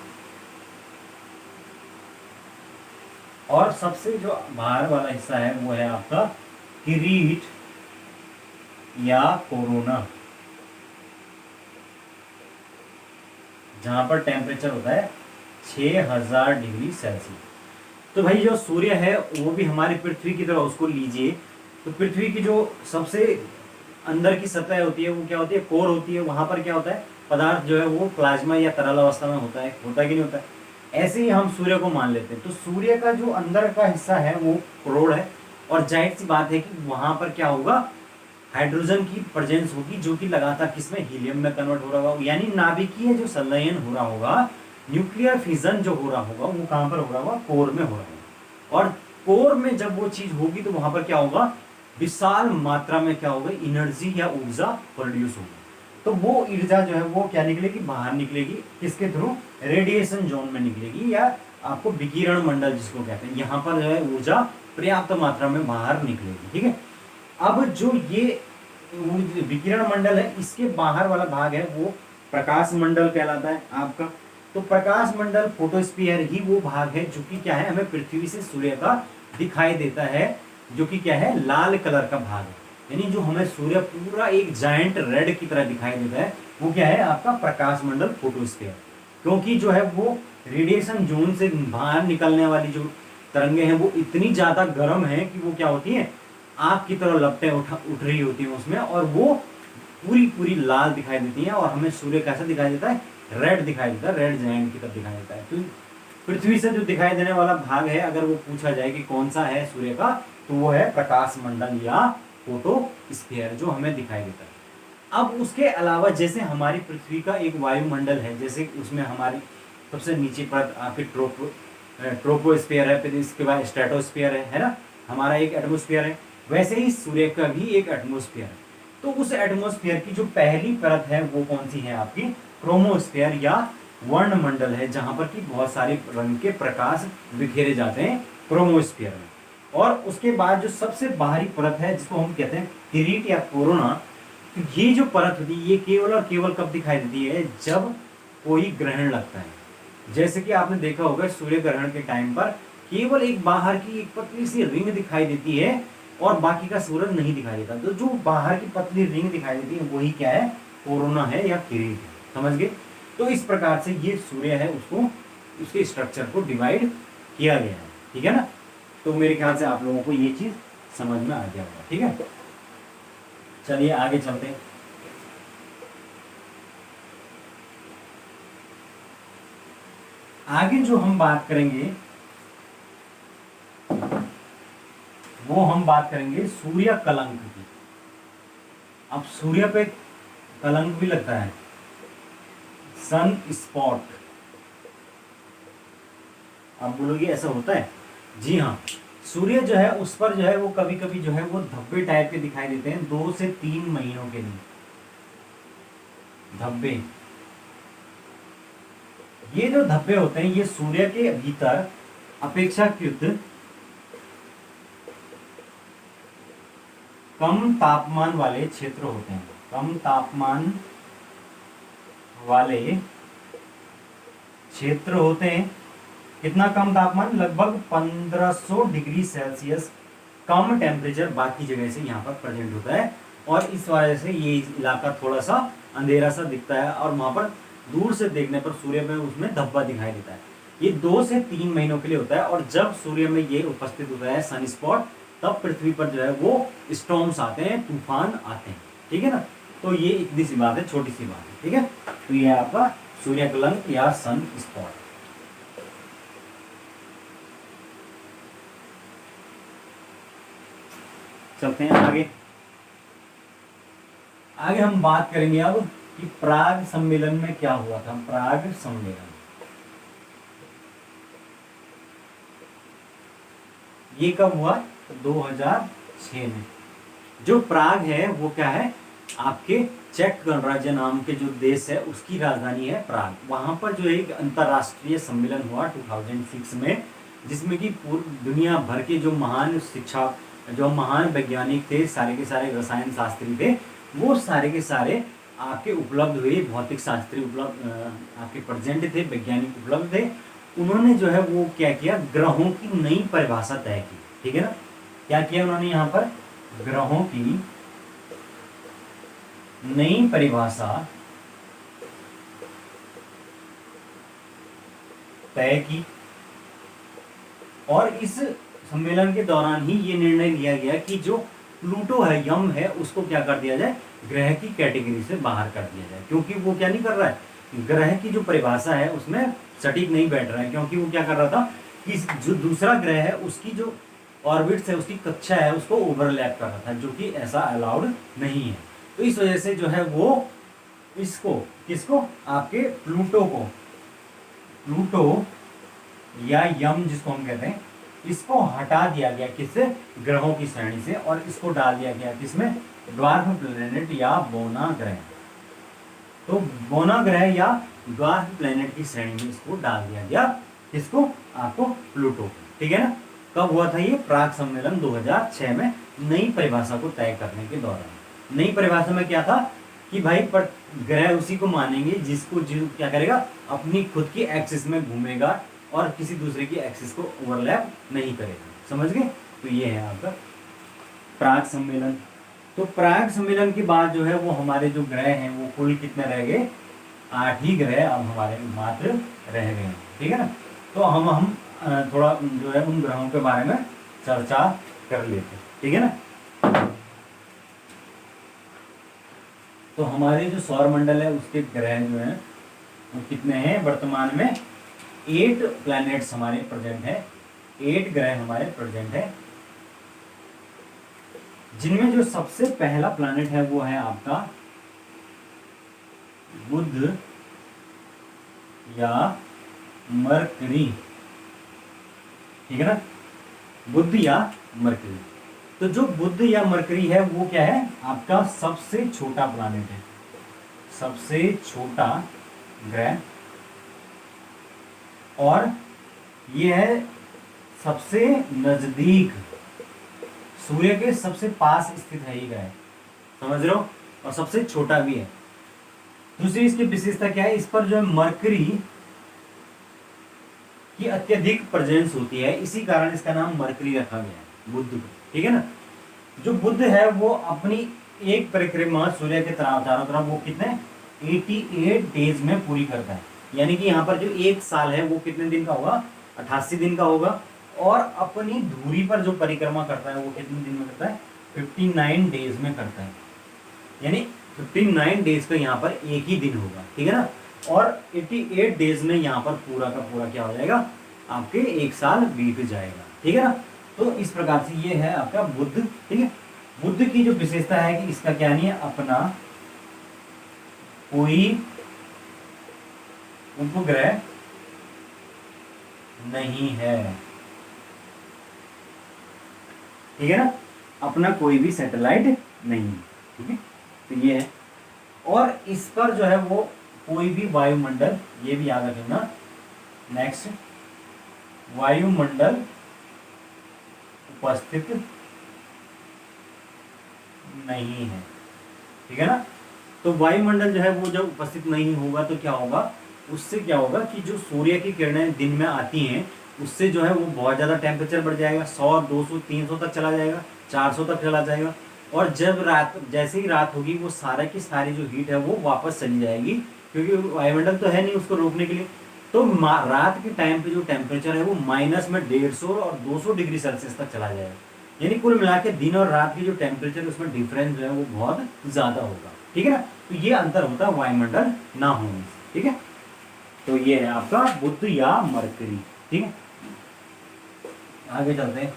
और सबसे जो बाहर वाला हिस्सा है वो है आपका किरीट या कोरोना, जहां पर टेम्परेचर होता है 6000 डिग्री सेल्सियस। तो भाई जो सूर्य है वो भी हमारी पृथ्वी की तरह उसको लीजिए, तो पृथ्वी की जो सबसे अंदर की सतह होती है वो क्या होती है, कोर होती है। वहां पर क्या होता है, पदार्थ जो है वो प्लाज्मा या तरल अवस्था में होता है कि नहीं होता है। ऐसे ही हम सूर्य को मान लेते हैं। तो सूर्य का जो अंदर का हिस्सा है वो करोड़ है, और जाहिर सी बात है कि वहां पर क्या होगा, हाइड्रोजन की प्रेजेंस होगी, जो कि लगातार किसमें, हीलियम में कन्वर्ट हो रहा होगा, यानी नाभिकीय जो संलयन हो रहा होगा, न्यूक्लियर फिजन जो हो रहा होगा वो कहां पर हो रहा होगा, कोर में हो रहा होगा। और कोर में जब वो चीज होगी तो वहां पर क्या होगा, विशाल मात्रा में क्या होगा, एनर्जी या ऊर्जा प्रोड्यूस होगी। तो वो ऊर्जा जो है वो क्या निकलेगी, बाहर निकलेगी, किसके थ्रू, रेडिएशन जोन में निकलेगी, या आपको विकिरण मंडल जिसको कहते हैं, यहाँ पर जो है ऊर्जा पर्याप्त मात्रा में बाहर निकलेगी, ठीक है। अब जो ये विकिरण मंडल है इसके बाहर वाला भाग है वो प्रकाश मंडल कहलाता है आपका। तो प्रकाश मंडल, फोटोस्फीयर ही वो भाग है जो कि क्या है, हमें पृथ्वी से सूर्य का दिखाई देता है, जो कि क्या है, लाल कलर का भाग है। यानी जो हमें सूर्य पूरा एक जायंट रेड की तरह दिखाई देता है वो क्या है, आपका प्रकाश मंडल, फोटोस्फीयर। क्योंकि जो है वो रेडिएशन जोन से बाहर निकलने वाली जो तरंगे हैं वो इतनी ज्यादा गर्म है कि वो क्या होती है, आग की तरह लपटें उठ रही होती हैं उसमें, और वो पूरी पूरी लाल दिखाई देती हैं, और हमें सूर्य कैसा दिखाई देता है, रेड दिखाई देता है, रेड जायंट की तरह दिखाई देता है। तो पृथ्वी से जो दिखाई देने वाला भाग है, अगर वो पूछा जाए कि कौन सा है सूर्य का, तो वो है प्रकाश मंडल या फोटोस्फीयर, जो हमें दिखाई देता है। अब उसके अलावा जैसे हमारी पृथ्वी का एक वायुमंडल है, जैसे उसमें हमारी सबसे नीचे पर आपके ट्रोपोस्फीयर है, फिर इसके बाद स्ट्रेटोस्फीयर है ना, हमारा एक एटमोस्फीयर है, वैसे ही सूर्य का भी एक एटमोस्फीयर है। तो उस एटमोस्फीयर की जो पहली परत है वो कौन सी है आपकी, क्रोमोस्फीयर या वर्णमंडल है, जहां पर की बहुत सारे रंग के प्रकाश बिखेरे जाते हैं क्रोमोस्फीयर में। और उसके बाद जो सबसे बाहरी परत है जिसको हम कहते हैं किरीट या कोरोना, तो ये जो परत होती है ये केवल और केवल कब दिखाई देती है, जब कोई ग्रहण लगता है। जैसे कि आपने देखा होगा सूर्य ग्रहण के टाइम पर केवल एक बाहर की एक पतली सी रिंग दिखाई देती है और बाकी का सूरज नहीं दिखाई देता। तो जो बाहर की पतली रिंग दिखाई देती है वही क्या है, कोरोना है या किरीट है। समझ गए। तो इस प्रकार से ये सूर्य है, उसको उसके स्ट्रक्चर को डिवाइड किया गया है। ठीक है ना। तो मेरे ख्याल से आप लोगों को ये चीज समझ में आ गया होगा। ठीक है, चलिए आगे चलते हैं। आगे जो हम बात करेंगे वो हम बात करेंगे सूर्य कलंक की। अब सूर्य पे कलंक भी लगता है, सन स्पॉट। आप बोलोगे ऐसा होता है? जी हाँ, सूर्य जो है उस पर जो है वो कभी कभी जो है वो धब्बे टाइप के दिखाई देते हैं 2 से 3 महीनों के लिए। धब्बे, ये जो धब्बे होते हैं ये सूर्य के भीतर अपेक्षाकृत कम तापमान वाले क्षेत्र होते हैं। कम तापमान वाले क्षेत्र होते हैं। कितना कम तापमान? लगभग 1500 डिग्री सेल्सियस कम टेम्परेचर बाकी जगह से यहाँ पर प्रेजेंट होता है, और इस वजह से ये इलाका थोड़ा सा अंधेरा सा दिखता है, और वहां पर दूर से देखने पर सूर्य में उसमें धब्बा दिखाई देता है। ये 2 से 3 महीनों के लिए होता है, और जब सूर्य में ये उपस्थित होता है सन स्पॉट, तब पृथ्वी पर जो है वो स्टॉर्म्स आते हैं, तूफान आते हैं। ठीक है ना। तो ये इतनी सी बात है, छोटी सी बात है। ठीक है, तो ये आपका सूर्य कलंक या सन स्पॉट। चलते हैं आगे। आगे हम बात करेंगे अब कि प्राग सम्मेलन में क्या हुआ था। प्राग सम्मेलन ये कब हुआ? 2006 में। जो प्राग है वो क्या है, आपके चेक गणराज्य नाम के जो देश है उसकी राजधानी है प्राग। वहां पर जो एक अंतरराष्ट्रीय सम्मेलन हुआ 2006 में, जिसमें कि पूरी दुनिया भर के जो महान शिक्षा, जो महान वैज्ञानिक थे, सारे के सारे रसायन शास्त्री थे, वो सारे के सारे आपके उपलब्ध हुए, भौतिक शास्त्री उपलब्ध आपके प्रेजेंट थे, वैज्ञानिक उपलब्ध थे। उन्होंने जो है वो क्या किया, ग्रहों की नई परिभाषा तय की। ठीक है ना। क्या किया उन्होंने यहाँ पर, ग्रहों की नई परिभाषा तय की, और इस सम्मेलन के दौरान ही ये निर्णय लिया गया कि जो प्लूटो है, यम है, उसको क्या कर दिया जाए, ग्रह की कैटेगरी से बाहर कर दिया जाए, क्योंकि वो क्या नहीं कर रहा है, ग्रह की जो परिभाषा है उसमें सटीक नहीं बैठ रहा है। क्योंकि वो क्या कर रहा था कि जो दूसरा ग्रह है उसकी जो ऑर्बिट है, उसकी कक्षा है, उसको ओवरलैप कर रहा था, जो कि ऐसा अलाउड नहीं है। तो इस वजह से जो है वो इसको, किसको, आपके प्लूटो को, प्लूटो या यम जिसको हम कहते हैं, इसको हटा दिया गया किससे, ग्रहों की श्रेणी से, और इसको डाल दिया गया किसमें, ड्वार्फ प्लेनेट या बोना ग्रह। तो बोना ग्रह या ड्वार्फ प्लेनेट की श्रेणी में इसको डाल दिया गया, किसको, आपको प्लूटो। ठीक है ना। कब हुआ था ये, प्राग सम्मेलन 2006 में, नई परिभाषा को तय करने के दौरान। नई परिभाषा में क्या था कि भाई पर ग्रह उसी को मानेंगे जिसको जो क्या करेगा, अपनी खुद की एक्सिस में घूमेगा और किसी दूसरे की एक्सिस को ओवरलैप नहीं करेगा। समझ गए। तो ये है आपका प्राग सम्मेलन। तो प्राग सम्मेलन के बाद जो है वो हमारे जो ग्रह हैं वो कुल कितने रह गए, 8 ही ग्रह अब हमारे मात्र रह गए। ठीक है ना। तो हम थोड़ा जो है उन ग्रहों के बारे में चर्चा कर लेते हैं, ठीक है ना। तो हमारे जो सौर मंडल है उसके ग्रह जो हैं वो कितने हैं वर्तमान में? 8 प्लैनेट्स हमारे प्रेजेंट है, 8 ग्रह हमारे प्रेजेंट है, जिनमें जो सबसे पहला प्लैनेट है वो है आपका बुध या मरकरी, ठीक है ना, बुध या मरकरी। तो जो बुध या मरकरी है वो क्या है? आपका सबसे छोटा प्लैनेट है, सबसे छोटा ग्रह, और ये है सबसे नजदीक, सूर्य के सबसे पास स्थित है ये ग्रह, समझ रहे हो, और सबसे छोटा भी है। दूसरी इसकी विशेषता क्या है? इस पर जो है मरकरी की अत्यधिक प्रेजेंस होती है, इसी कारण इसका नाम मरकरी रखा गया है, बुध को, ठीक है ना। जो बुध है वो अपनी एक परिक्रमा सूर्य के चारों तरफ वो कितने 88 डेज में पूरी करता है, यानी कि यहाँ पर जो एक साल है वो कितने दिन का होगा? 88 दिन का होगा। और अपनी धुरी पर जो परिक्रमा करता है वो कितने दिन में करता है? 59 डेज में करता है, यानी 59 डेज का यहाँ पर एक ही दिन होगा, ठीक है ना। और 88 डेज में यहाँ पर पूरा का पूरा क्या हो जाएगा? आपके एक साल बीत जाएगा, ठीक है ना। तो इस प्रकार से ये है आपका बुध, ठीक है। बुध की जो विशेषता है कि इसका क्या नहीं है? अपना कोई उपग्रह नहीं है, ठीक है ना, अपना कोई भी सैटेलाइट नहीं है, ठीक है। तो ये है, और इस पर जो है वो कोई भी वायुमंडल, ये भी याद रखना, नेक्स्ट वायुमंडल उपस्थित नहीं है, ठीक है ना। तो वायुमंडल जो है वो जब उपस्थित नहीं होगा तो क्या होगा? उससे क्या होगा कि जो सूर्य की किरणें दिन में आती हैं उससे जो है वो बहुत ज़्यादा टेम्परेचर बढ़ जाएगा, 100, 200, 300 तक चला जाएगा, 400 तक चला जाएगा। और जब रात, जैसे ही रात होगी वो सारा की सारी जो हीट है वो वापस चली जाएगी, क्योंकि वायुमंडल तो है नहीं उसको रोकने के लिए। तो रात के टाइम पे जो टेम्परेचर है वो माइनस में 150 और 200 डिग्री सेल्सियस तक चला जाएगा, यानी कुल मिला के दिन और रात की जो टेम्परेचर उसमें डिफरेंस जो है वो बहुत ज़्यादा होगा, ठीक है ना। तो ये अंतर होता है वायुमंडल ना होने से, ठीक है। तो ये है आपका बुध या मरकरी, ठीक है। आगे चलते हैं।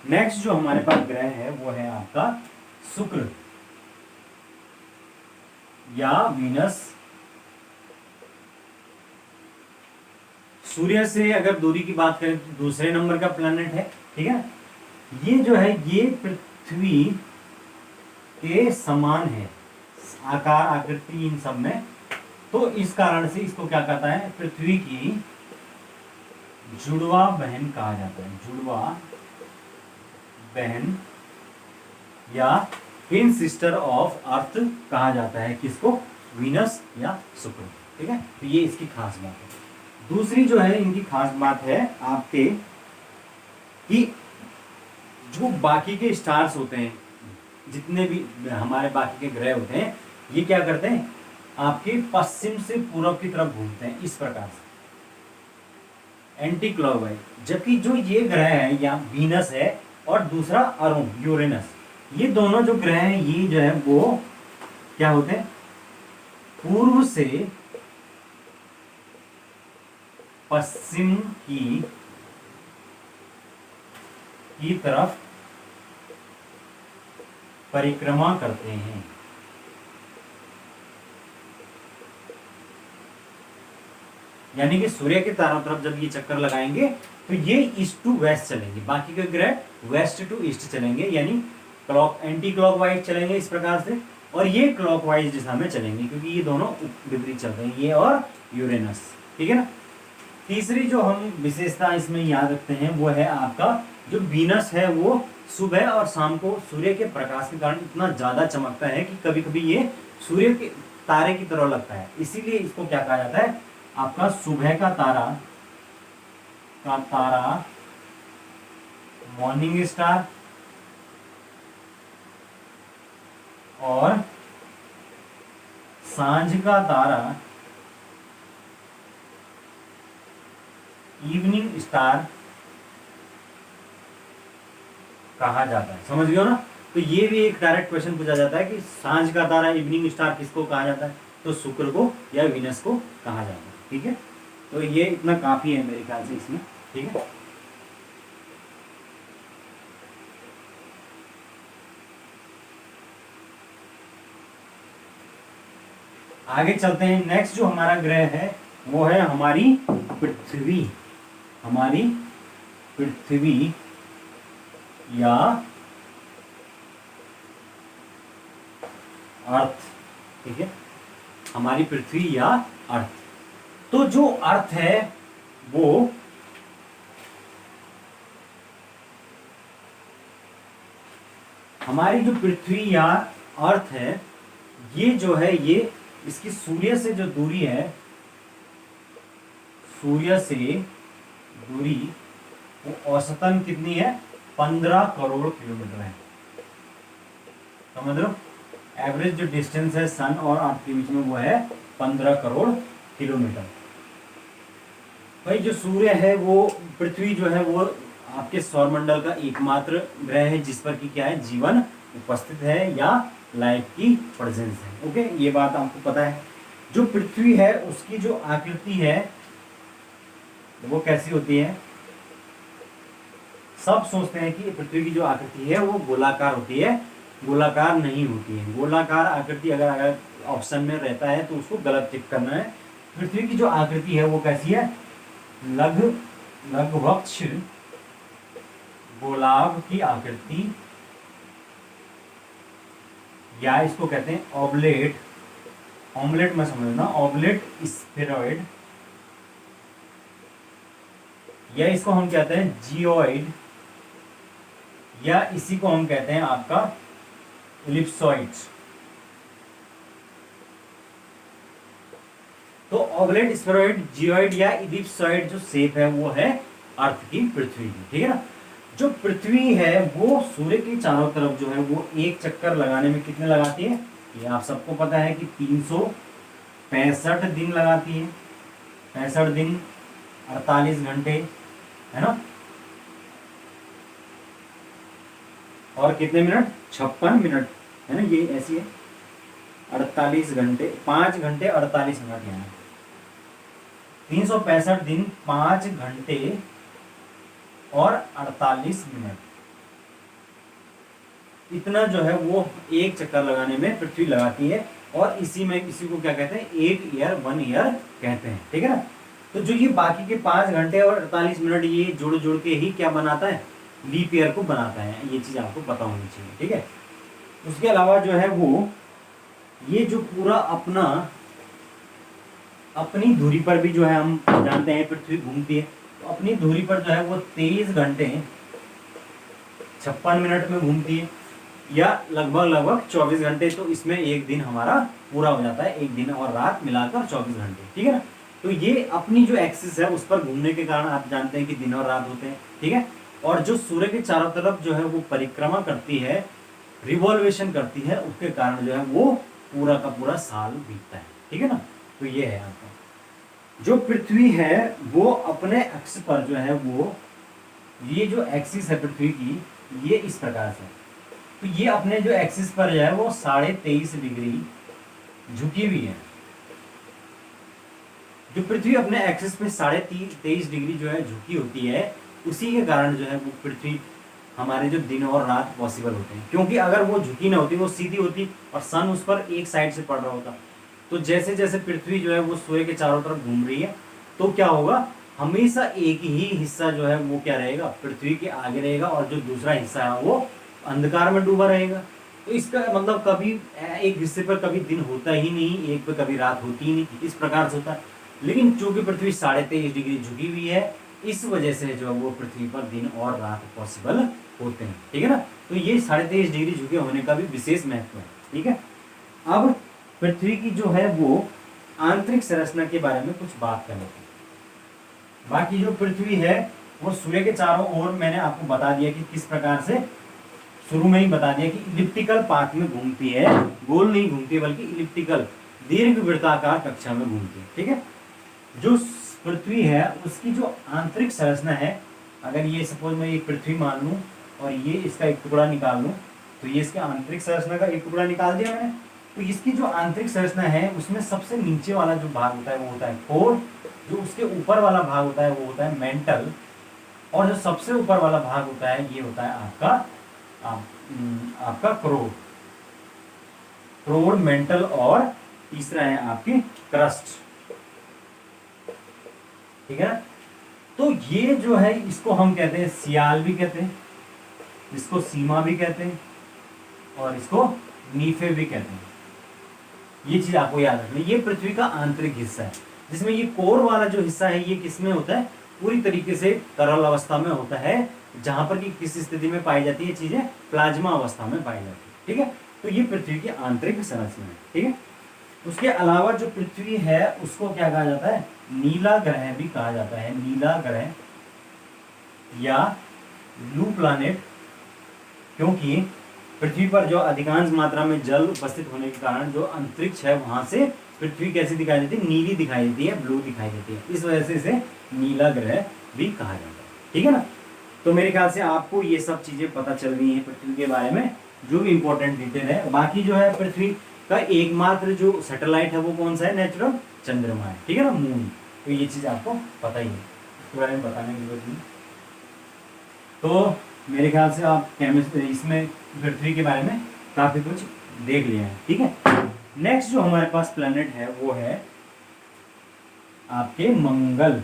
नेक्स्ट जो हमारे पास ग्रह है वो है आपका शुक्र या वीनस। सूर्य से अगर दूरी की बात करें तो दूसरे नंबर का प्लैनेट है, ठीक है। ये जो है ये पृथ्वी के समान है, आकार आकृति इन सब में, तो इस कारण से इसको क्या कहता है? पृथ्वी की जुड़वा बहन कहा जाता है, जुड़वा बहन या ट्विन सिस्टर ऑफ अर्थ कहा जाता है किसको? वीनस या शुक्र, ठीक है। तो ये इसकी खास बात है। दूसरी जो है इनकी खास बात है आपके कि जो बाकी के स्टार्स होते हैं, जितने भी हमारे बाकी के ग्रह होते हैं, ये क्या करते हैं? आपके पश्चिम से पूर्व की तरफ घूमते हैं, इस प्रकार से एंटी क्लॉकवाइज। जबकि जो ये ग्रह है या वीनस है और दूसरा अरुण यूरेनस, ये दोनों जो ग्रह हैं ये जो है वो क्या होते हैं? पूर्व से पश्चिम की तरफ परिक्रमा करते हैं, यानी कि सूर्य के चारों तरफ जब ये चक्कर लगाएंगे तो ये ईस्ट टू वेस्ट चलेंगे, बाकी के ग्रह वेस्ट टू ईस्ट चलेंगे, यानी क्लॉक एंटी क्लॉकवाइज चलेंगे इस प्रकार से, और ये क्लॉकवाइज दिशा में चलेंगे क्योंकि ये दोनों विपरीत चल रहे हैं, ये और यूरेनस, ठीक है ना। तीसरी जो हम विशेषता इसमें याद रखते हैं वो है आपका जो वीनस है वो सुबह और शाम को सूर्य के प्रकाश के कारण इतना ज्यादा चमकता है कि कभी कभी ये सूर्य के तारे की तरह लगता है, इसीलिए इसको क्या कहा जाता है? आपका सुबह का तारा मॉर्निंग स्टार, और सांझ का तारा इवनिंग स्टार कहा जाता है। समझ गए हो ना? तो ये भी एक डायरेक्ट क्वेश्चन पूछा जाता है कि सांझ का तारा इवनिंग स्टार किसको कहा जाता है, तो शुक्र को या वीनस को कहा जाता है। ठीक है, तो ये इतना काफी है मेरे ख्याल से इसमें। ठीक है, आगे चलते हैं। नेक्स्ट जो हमारा ग्रह है वो है हमारी पृथ्वी। हमारी पृथ्वी या अर्थ। ठीक है, हमारी पृथ्वी या अर्थ। तो जो अर्थ है वो हमारी जो पृथ्वी या अर्थ है, ये जो है ये इसकी सूर्य से जो दूरी है, सूर्य से दूरी वो औसतन कितनी है, 15 करोड़ किलोमीटर है। समझ लो, एवरेज जो डिस्टेंस है सन और अर्थ के बीच में वो है 15 करोड़ किलोमीटर। भाई जो सूर्य है वो, पृथ्वी जो है वो आपके सौरमंडल का एकमात्र ग्रह है जिस पर कि क्या है, जीवन उपस्थित है या लाइफ की प्रेजेंस है। ओके, ये बात आपको पता है। जो पृथ्वी है उसकी जो आकृति है वो कैसी होती है? सब सोचते हैं कि पृथ्वी की जो आकृति है वो गोलाकार होती है, गोलाकार नहीं होती है। गोलाकार आकृति अगर ऑप्शन में रहता है तो उसको गलत टिक करना है। पृथ्वी की जो आकृति है वो कैसी है? लघुवक्ष गोलाभ की आकृति, या इसको कहते हैं ऑबलेट, ऑमलेट में समझना, ऑबलेट स्फेरॉइड, या इसको हम कहते हैं जियोइड, या इसी को हम कहते हैं आपका इलिप्सॉइड। तो ऑबलेट स्फेरॉइड, जियोइड या इलिप्सॉइड जो शेप है वो है अर्थ की, पृथ्वी की। ठीक है ना? जो पृथ्वी है वो सूर्य के चारों तरफ जो है वो एक चक्कर लगाने में कितने लगाती है? ये आप सबको पता है कि 365 दिन लगाती है। 65 दिन 48 घंटे, है ना? और कितने मिनट? 56 मिनट, है ना? ये ऐसी है 48 घंटे, 5 घंटे 48 मिनट, यहाँ 365 दिन 5 घंटे और 48 मिनट, इतना जो है वो एक चक्कर लगाने में पृथ्वी लगाती है। और इसी में इसी को क्या कहते हैं? 8 ईयर 1 ईयर कहते हैं। ठीक है ना? तो जो ये बाकी के 5 घंटे और 48 मिनट ये जुड़ के ही क्या बनाता है? लीप ईयर को बनाता है। ये चीज आपको पता होनी चाहिए। ठीक है, उसके अलावा जो है वो ये जो पूरा अपनी धुरी पर भी जो है हम जानते हैं पृथ्वी घूमती है, तो अपनी धुरी पर जो है वो 23 घंटे 56 मिनट में घूमती है, या लगभग 24 घंटे। तो इसमें एक दिन हमारा पूरा हो जाता है, एक दिन और रात मिलाकर 24 घंटे। ठीक है ना? तो ये अपनी जो एक्सिस है उस पर घूमने के कारण आप जानते हैं कि दिन और रात होते हैं। ठीक है, और जो सूर्य के चारों तरफ जो है वो परिक्रमा करती है, रिवॉल्वेशन करती है, उसके कारण जो है वो पूरा का पूरा साल बीतता है। ठीक है ना? तो ये है आपका जो पृथ्वी है वो अपने अक्ष पर जो है वो, ये जो एक्सिस है पृथ्वी की ये इस प्रकार से, तो ये अपने जो एक्सिस पर जो है वो 23.5 डिग्री झुकी हुई है। जो पृथ्वी अपने एक्सिस पे 23.5 डिग्री जो है झुकी होती है, उसी के कारण जो है वो पृथ्वी, हमारे जो दिन और रात पॉसिबल होते हैं। क्योंकि अगर वो झुकी ना होती, वो सीधी होती और सन उस पर एक साइड से पड़ रहा होता, तो जैसे जैसे पृथ्वी जो है वो सूर्य के चारों तरफ घूम रही है, तो क्या होगा? हमेशा एक ही हिस्सा जो है वो क्या रहेगा? पृथ्वी के आगे रहेगा, और जो दूसरा हिस्सा है वो अंधकार में डूबा रहेगा। तो इसका मतलब कभी एक हिस्से पर कभी दिन होता ही नहीं, एक पे कभी रात होती ही नहीं, इस प्रकार से होता है। लेकिन चूंकि पृथ्वी 23.5 डिग्री झुकी हुई है, इस वजह से जो वो पृथ्वी पर दिन और रात पॉसिबल होते हैं। ठीक है ना? तो ये 23.5 डिग्री झुके होने का भी विशेष महत्व है। ठीक है, अब पृथ्वी की जो है वो आंतरिक संरचना के बारे में कुछ बात कर लेते हैं। बाकी जो पृथ्वी है वो सूर्य के चारों ओर, मैंने आपको बता दिया कि किस प्रकार से शुरू में ही बता दिया कि इलिप्टिकल पाथ में घूमती है, गोल नहीं घूमती बल्कि इलिप्टिकल दीर्घ वृत्ताकार कक्षा में घूमती है। ठीक है, जो पृथ्वी है उसकी जो आंतरिक संरचना है, अगर ये सपोज मैं एक पृथ्वी मान लूं और ये इसका एक टुकड़ा निकाल लूं, तो ये इसके आंतरिक संरचना का एक टुकड़ा निकाल दिया मैंने। तो इसकी जो आंतरिक संरचना है उसमें सबसे नीचे वाला जो भाग होता है वो होता है कोर, जो उसके ऊपर वाला भाग होता है वो होता है मेंटल, और जो सबसे ऊपर वाला भाग होता है ये होता है आपका क्रोड, मेंटल, और तीसरा है आपकी क्रस्ट। ठीक है, तो ये जो है इसको हम कहते हैं सियाल भी कहते हैं, इसको सीमा भी कहते हैं, और इसको नीफे भी कहते हैं। ये चीज आपको याद रखनी, ये पृथ्वी का आंतरिक हिस्सा है, जिसमें ये कोर वाला जो हिस्सा है ये किसमें होता है, पूरी तरीके से तरल अवस्था में होता है, जहां पर कि किस स्थिति में पाई जाती है चीजें, प्लाज्मा अवस्था में पाई जाती है। ठीक है, तो ये पृथ्वी की आंतरिक संरचना है। ठीक है, उसके अलावा जो पृथ्वी है उसको क्या कहा जाता है, नीला ग्रह भी कहा जाता है, नीला ग्रह या ब्लू प्लैनेट, क्योंकि पृथ्वी पर जो अधिकांश मात्रा में जल उपस्थित होने के कारण जो अंतरिक्ष है वहां से पृथ्वी कैसी दिखाई देती है, नीली दिखाई देती है, ब्लू दिखाई देती है, इस वजह से इसे नीला ग्रह भी कहा जाता है। ठीक है ना, तो मेरे ख्याल से आपको ये सब चीजें पता चल गई हैं पृथ्वी के बारे में, जो भी इंपॉर्टेंट डिटेल है। बाकी जो है पृथ्वी का एकमात्र जो सैटेलाइट है वो कौन सा है, नेचुरल चंद्रमा है। ठीक है ना, मून। तो ये चीज आपको पता ही है, इसके बारे में बताने की जरूरत नहीं। तो मेरे ख्याल से आप केमिस्ट्री इसमें पृथ्वी के बारे में काफी कुछ देख लिया है। ठीक है, नेक्स्ट जो हमारे पास प्लेनेट है वो है आपके मंगल।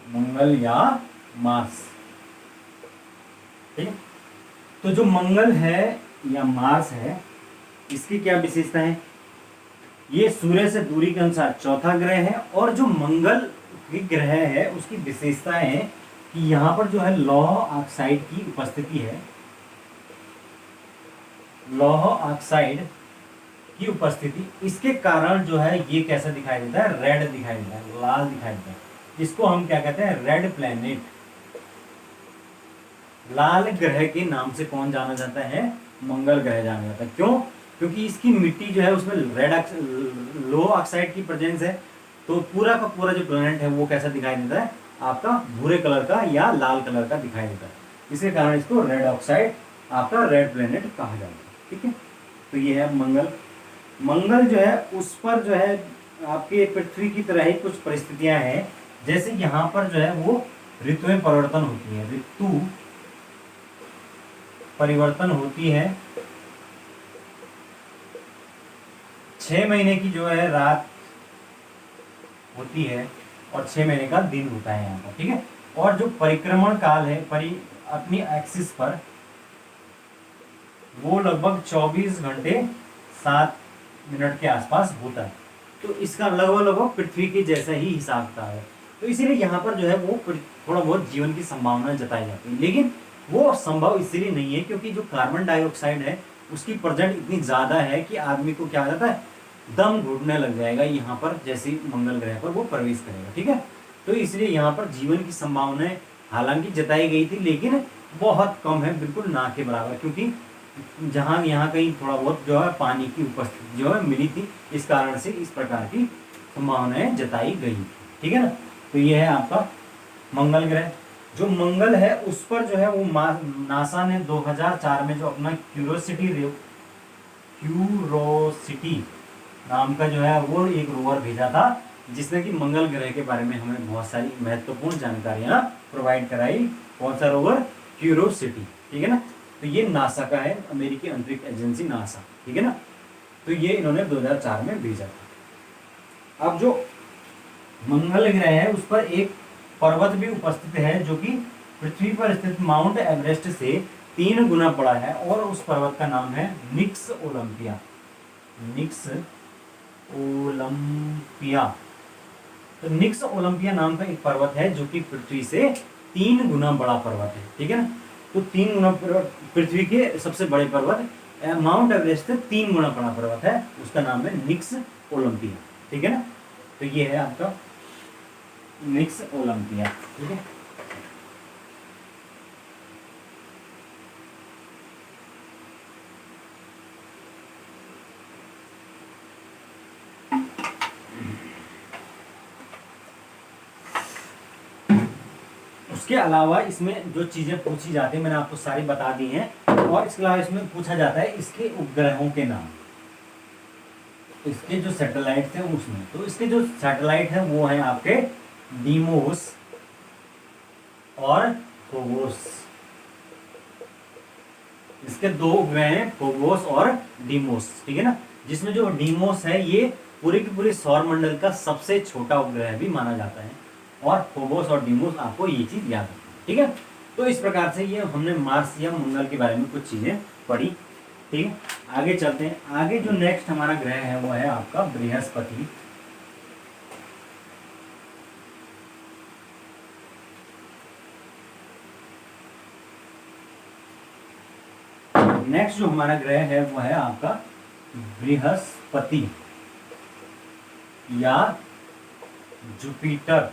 मंगल या मार्स। ठीक है, तो जो मंगल है या मार्स है इसकी क्या विशेषता है, ये सूर्य से दूरी के अनुसार चौथा ग्रह है, और जो मंगल ग्रह है उसकी विशेषता है कि यहां पर जो है लौह ऑक्साइड की उपस्थिति है, लौह ऑक्साइड की उपस्थिति, इसके कारण जो है ये कैसा दिखाई देता है, रेड दिखाई देता है, लाल दिखाई देता है। इसको हम क्या कहते हैं, रेड प्लैनेट। लाल ग्रह के नाम से कौन जाना जाता है, मंगल ग्रह जाना जाता है। क्यों, क्योंकि इसकी मिट्टी जो है उसमें लोह ऑक्साइड की प्रेजेंस है, तो पूरा का पूरा जो प्लैनेट है वो कैसा दिखाई देता है, आपका भूरे कलर का या लाल कलर का दिखाई देता है। इसके कारण इसको रेड ऑक्साइड आपका रेड प्लैनेट कहा जाता है। ठीक है, तो ये है मंगल। मंगल जो है उस पर जो है आपके पृथ्वी की तरह ही कुछ परिस्थितियां हैं, जैसे यहाँ पर जो है वो ऋतुएं परिवर्तन होती है, ऋतु परिवर्तन होती है। 6 महीने की जो है रात होती है और 6 महीने का दिन होता है यहाँ पर। ठीक है, और जो परिक्रमण काल है अपनी एक्सिस पर वो लगभग 24 घंटे 7 मिनट के आसपास होता है। तो इसका लगभग पृथ्वी के जैसा ही हिसाब था है। तो इसीलिए यहाँ पर जो है वो थोड़ा बहुत जीवन की संभावना जताई जाती है, लेकिन वो संभव इसलिए नहीं है क्योंकि जो कार्बन डाइऑक्साइड है उसकी प्रेजेंट इतनी ज्यादा है कि आदमी को क्या हो जाता है, दम घुटने लग जाएगा यहाँ पर, जैसे मंगल ग्रह पर वो प्रवेश करेगा। ठीक है, तो इसलिए यहाँ पर जीवन की संभावनाएं हालांकि जताई गई थी, लेकिन बहुत कम है, बिल्कुल ना के बराबर, क्योंकि जहाँ यहाँ कहीं थोड़ा बहुत जो है पानी की उपस्थिति जो है मिली थी, इस कारण से इस प्रकार की संभावनाएं जताई गई। ठीक है ना, तो ये है आपका मंगल ग्रह। जो मंगल है उस पर जो है वो नासा ने 2004 में जो अपना क्यूरोसिटी नाम का जो है वो एक रोवर भेजा था, जिसने कि मंगल ग्रह के बारे में हमें बहुत सारी महत्वपूर्ण जानकारियां प्रोवाइड कराई। कौन सा रोवर, क्यूरोसिटी। ठीक है ना, तो ये नासा का है, अमेरिकी अंतरिक्ष एजेंसी नासा। ठीक है ना, तो ये इन्होंने 2004 में भेजा था। अब जो मंगल ग्रह है उस पर एक पर्वत भी उपस्थित है जो कि पृथ्वी पर स्थित माउंट एवरेस्ट से 3 गुना बड़ा है, और उस पर्वत का नाम है निक्स ओलंपिया। निक्स ओलंपिया। तो निक्स ओलंपिया नाम का एक पर्वत है जो कि पृथ्वी से 3 गुना बड़ा पर्वत है। ठीक है ना, तो 3 गुना पृथ्वी के सबसे बड़े पर्वत माउंट एवरेस्ट से 3 गुना बड़ा पर्वत है, उसका नाम है निक्स ओलंपिया। ठीक है ना, तो ये है आपका निक्स ओलंपिया। ठीक है, उसके अलावा इसमें जो चीजें पूछी जाती है मैंने आपको सारी बता दी हैं, और इसके अलावा इसमें पूछा जाता है इसके उपग्रहों के नाम, इसके जो सैटेलाइट थे उसमें। तो इसके जो सैटेलाइट है वो है आपके डीमोस और फोबोस। इसके दो उपग्रह हैं, फोबोस और डीमोस, ठीक है ना। जिसमें जो डीमोस है ये पूरे की पूरे सौर मंडल का सबसे छोटा उपग्रह भी माना जाता है, और फोबोस और डीमोस, आपको ये चीज याद रखनी है, ठीक है। तो इस प्रकार से ये हमने मार्स या मंगल के बारे में कुछ चीजें पढ़ी, ठीक है। आगे चलते हैं। आगे जो नेक्स्ट हमारा ग्रह है वो है आपका बृहस्पति। नेक्स्ट जो हमारा ग्रह है वो है आपका बृहस्पति या जुपिटर।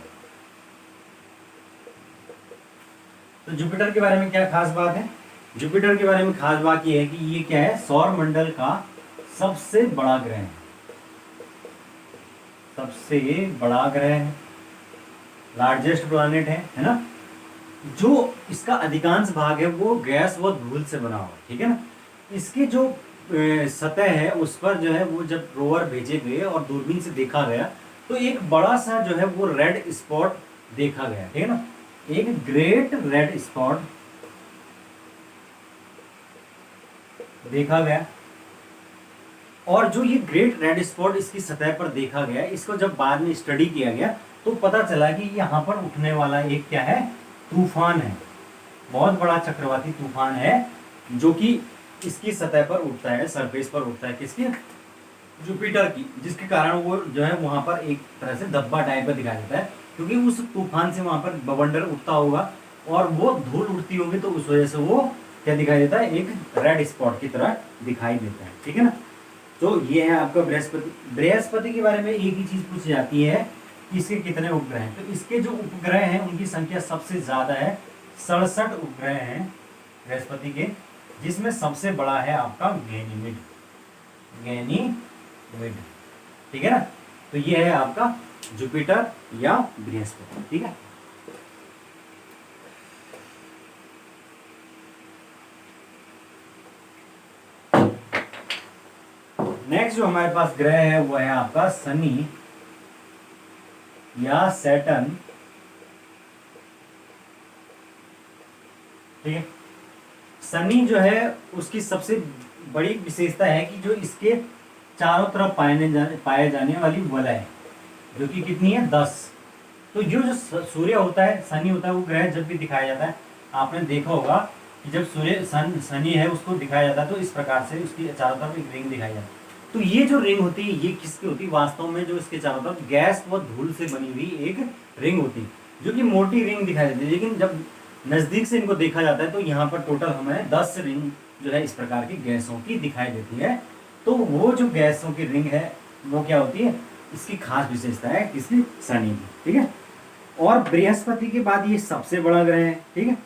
तो जुपिटर के बारे में क्या खास बात है? जुपिटर के बारे में खास बात यह है कि ये क्या है, सौर मंडल का सबसे बड़ा ग्रह है, सबसे बड़ा ग्रह है, लार्जेस्ट प्लैनेट है ना। जो इसका अधिकांश भाग है वो गैस व धूल से बना हुआ, ठीक है ना। इसकी जो सतह है उस पर जो है वो जब रोवर भेजे गए और दूरबीन से देखा गया तो एक बड़ा सा जो है वो रेड स्पॉट देखा गया, ठीक है ना। एक ग्रेट रेड स्पॉट देखा गया, और जो ये ग्रेट रेड स्पॉट इसकी सतह पर देखा गया, इसको जब बाद में स्टडी किया गया तो पता चला कि यहाँ पर उठने वाला एक क्या है, तूफान है, बहुत बड़ा चक्रवाती तूफान है जो कि इसकी सतह पर उठता है, सरफेस पर उठता है, किसकी, जुपिटर की, जिसके कारण वो जो है वहां पर एक तरह से धब्बा टाइप का दिखाई देता है, क्योंकि उस तूफान से वहां पर बवंडर उठता होगा और वो धूल उड़ती होगी, तो उस वजह से वो क्या दिखाई देता है, एक रेड स्पॉट की तरह दिखाई देता है, ठीक है ना। तो ये है आपका बृहस्पति। बृहस्पति के बारे में एक ही चीज पूछी जाती है कि इसके कितने उपग्रह हैं। तो इसके जो उपग्रह हैं उनकी संख्या सबसे ज्यादा है, 67 उपग्रह हैं बृहस्पति के, जिसमें सबसे बड़ा है आपका गैनीमेड, ठीक है ना। तो ये है आपका जुपिटर या बृहस्पति, ठीक है। नेक्स्ट जो हमारे पास ग्रह है वो है आपका शनि या सैटर्न, ठीक है। शनि जो है उसकी सबसे बड़ी विशेषता है कि जो इसके चारों तरफ पाए जाने वाली वलय, जो कि कितनी है, 10। तो ये जो सूर्य होता है, शनि होता है, वो ग्रह जब भी दिखाया जाता है, आपने देखा होगा कि जब सूर्य शनि है उसको दिखाया जाता है तो इस प्रकार से उसकी चारों तरफ एक रिंग दिखाई जाती है। तो ये जो रिंग होती है ये किसकी होती है, वास्तव में जो इसके चारों तरफ गैस व धूल से बनी हुई एक रिंग होती है, जो कि मोटी रिंग दिखाई देती है। लेकिन जब नजदीक से इनको देखा जाता है तो यहाँ पर टोटल हमें 10 रिंग जो है इस प्रकार की गैसों की दिखाई देती है। तो वो जो गैसों की रिंग है वो क्या होती है, इसकी खास विशेषता है किसकी, शनि की, ठीक है। और बृहस्पति के बाद ये सबसे बड़ा ग्रह है, ठीक है।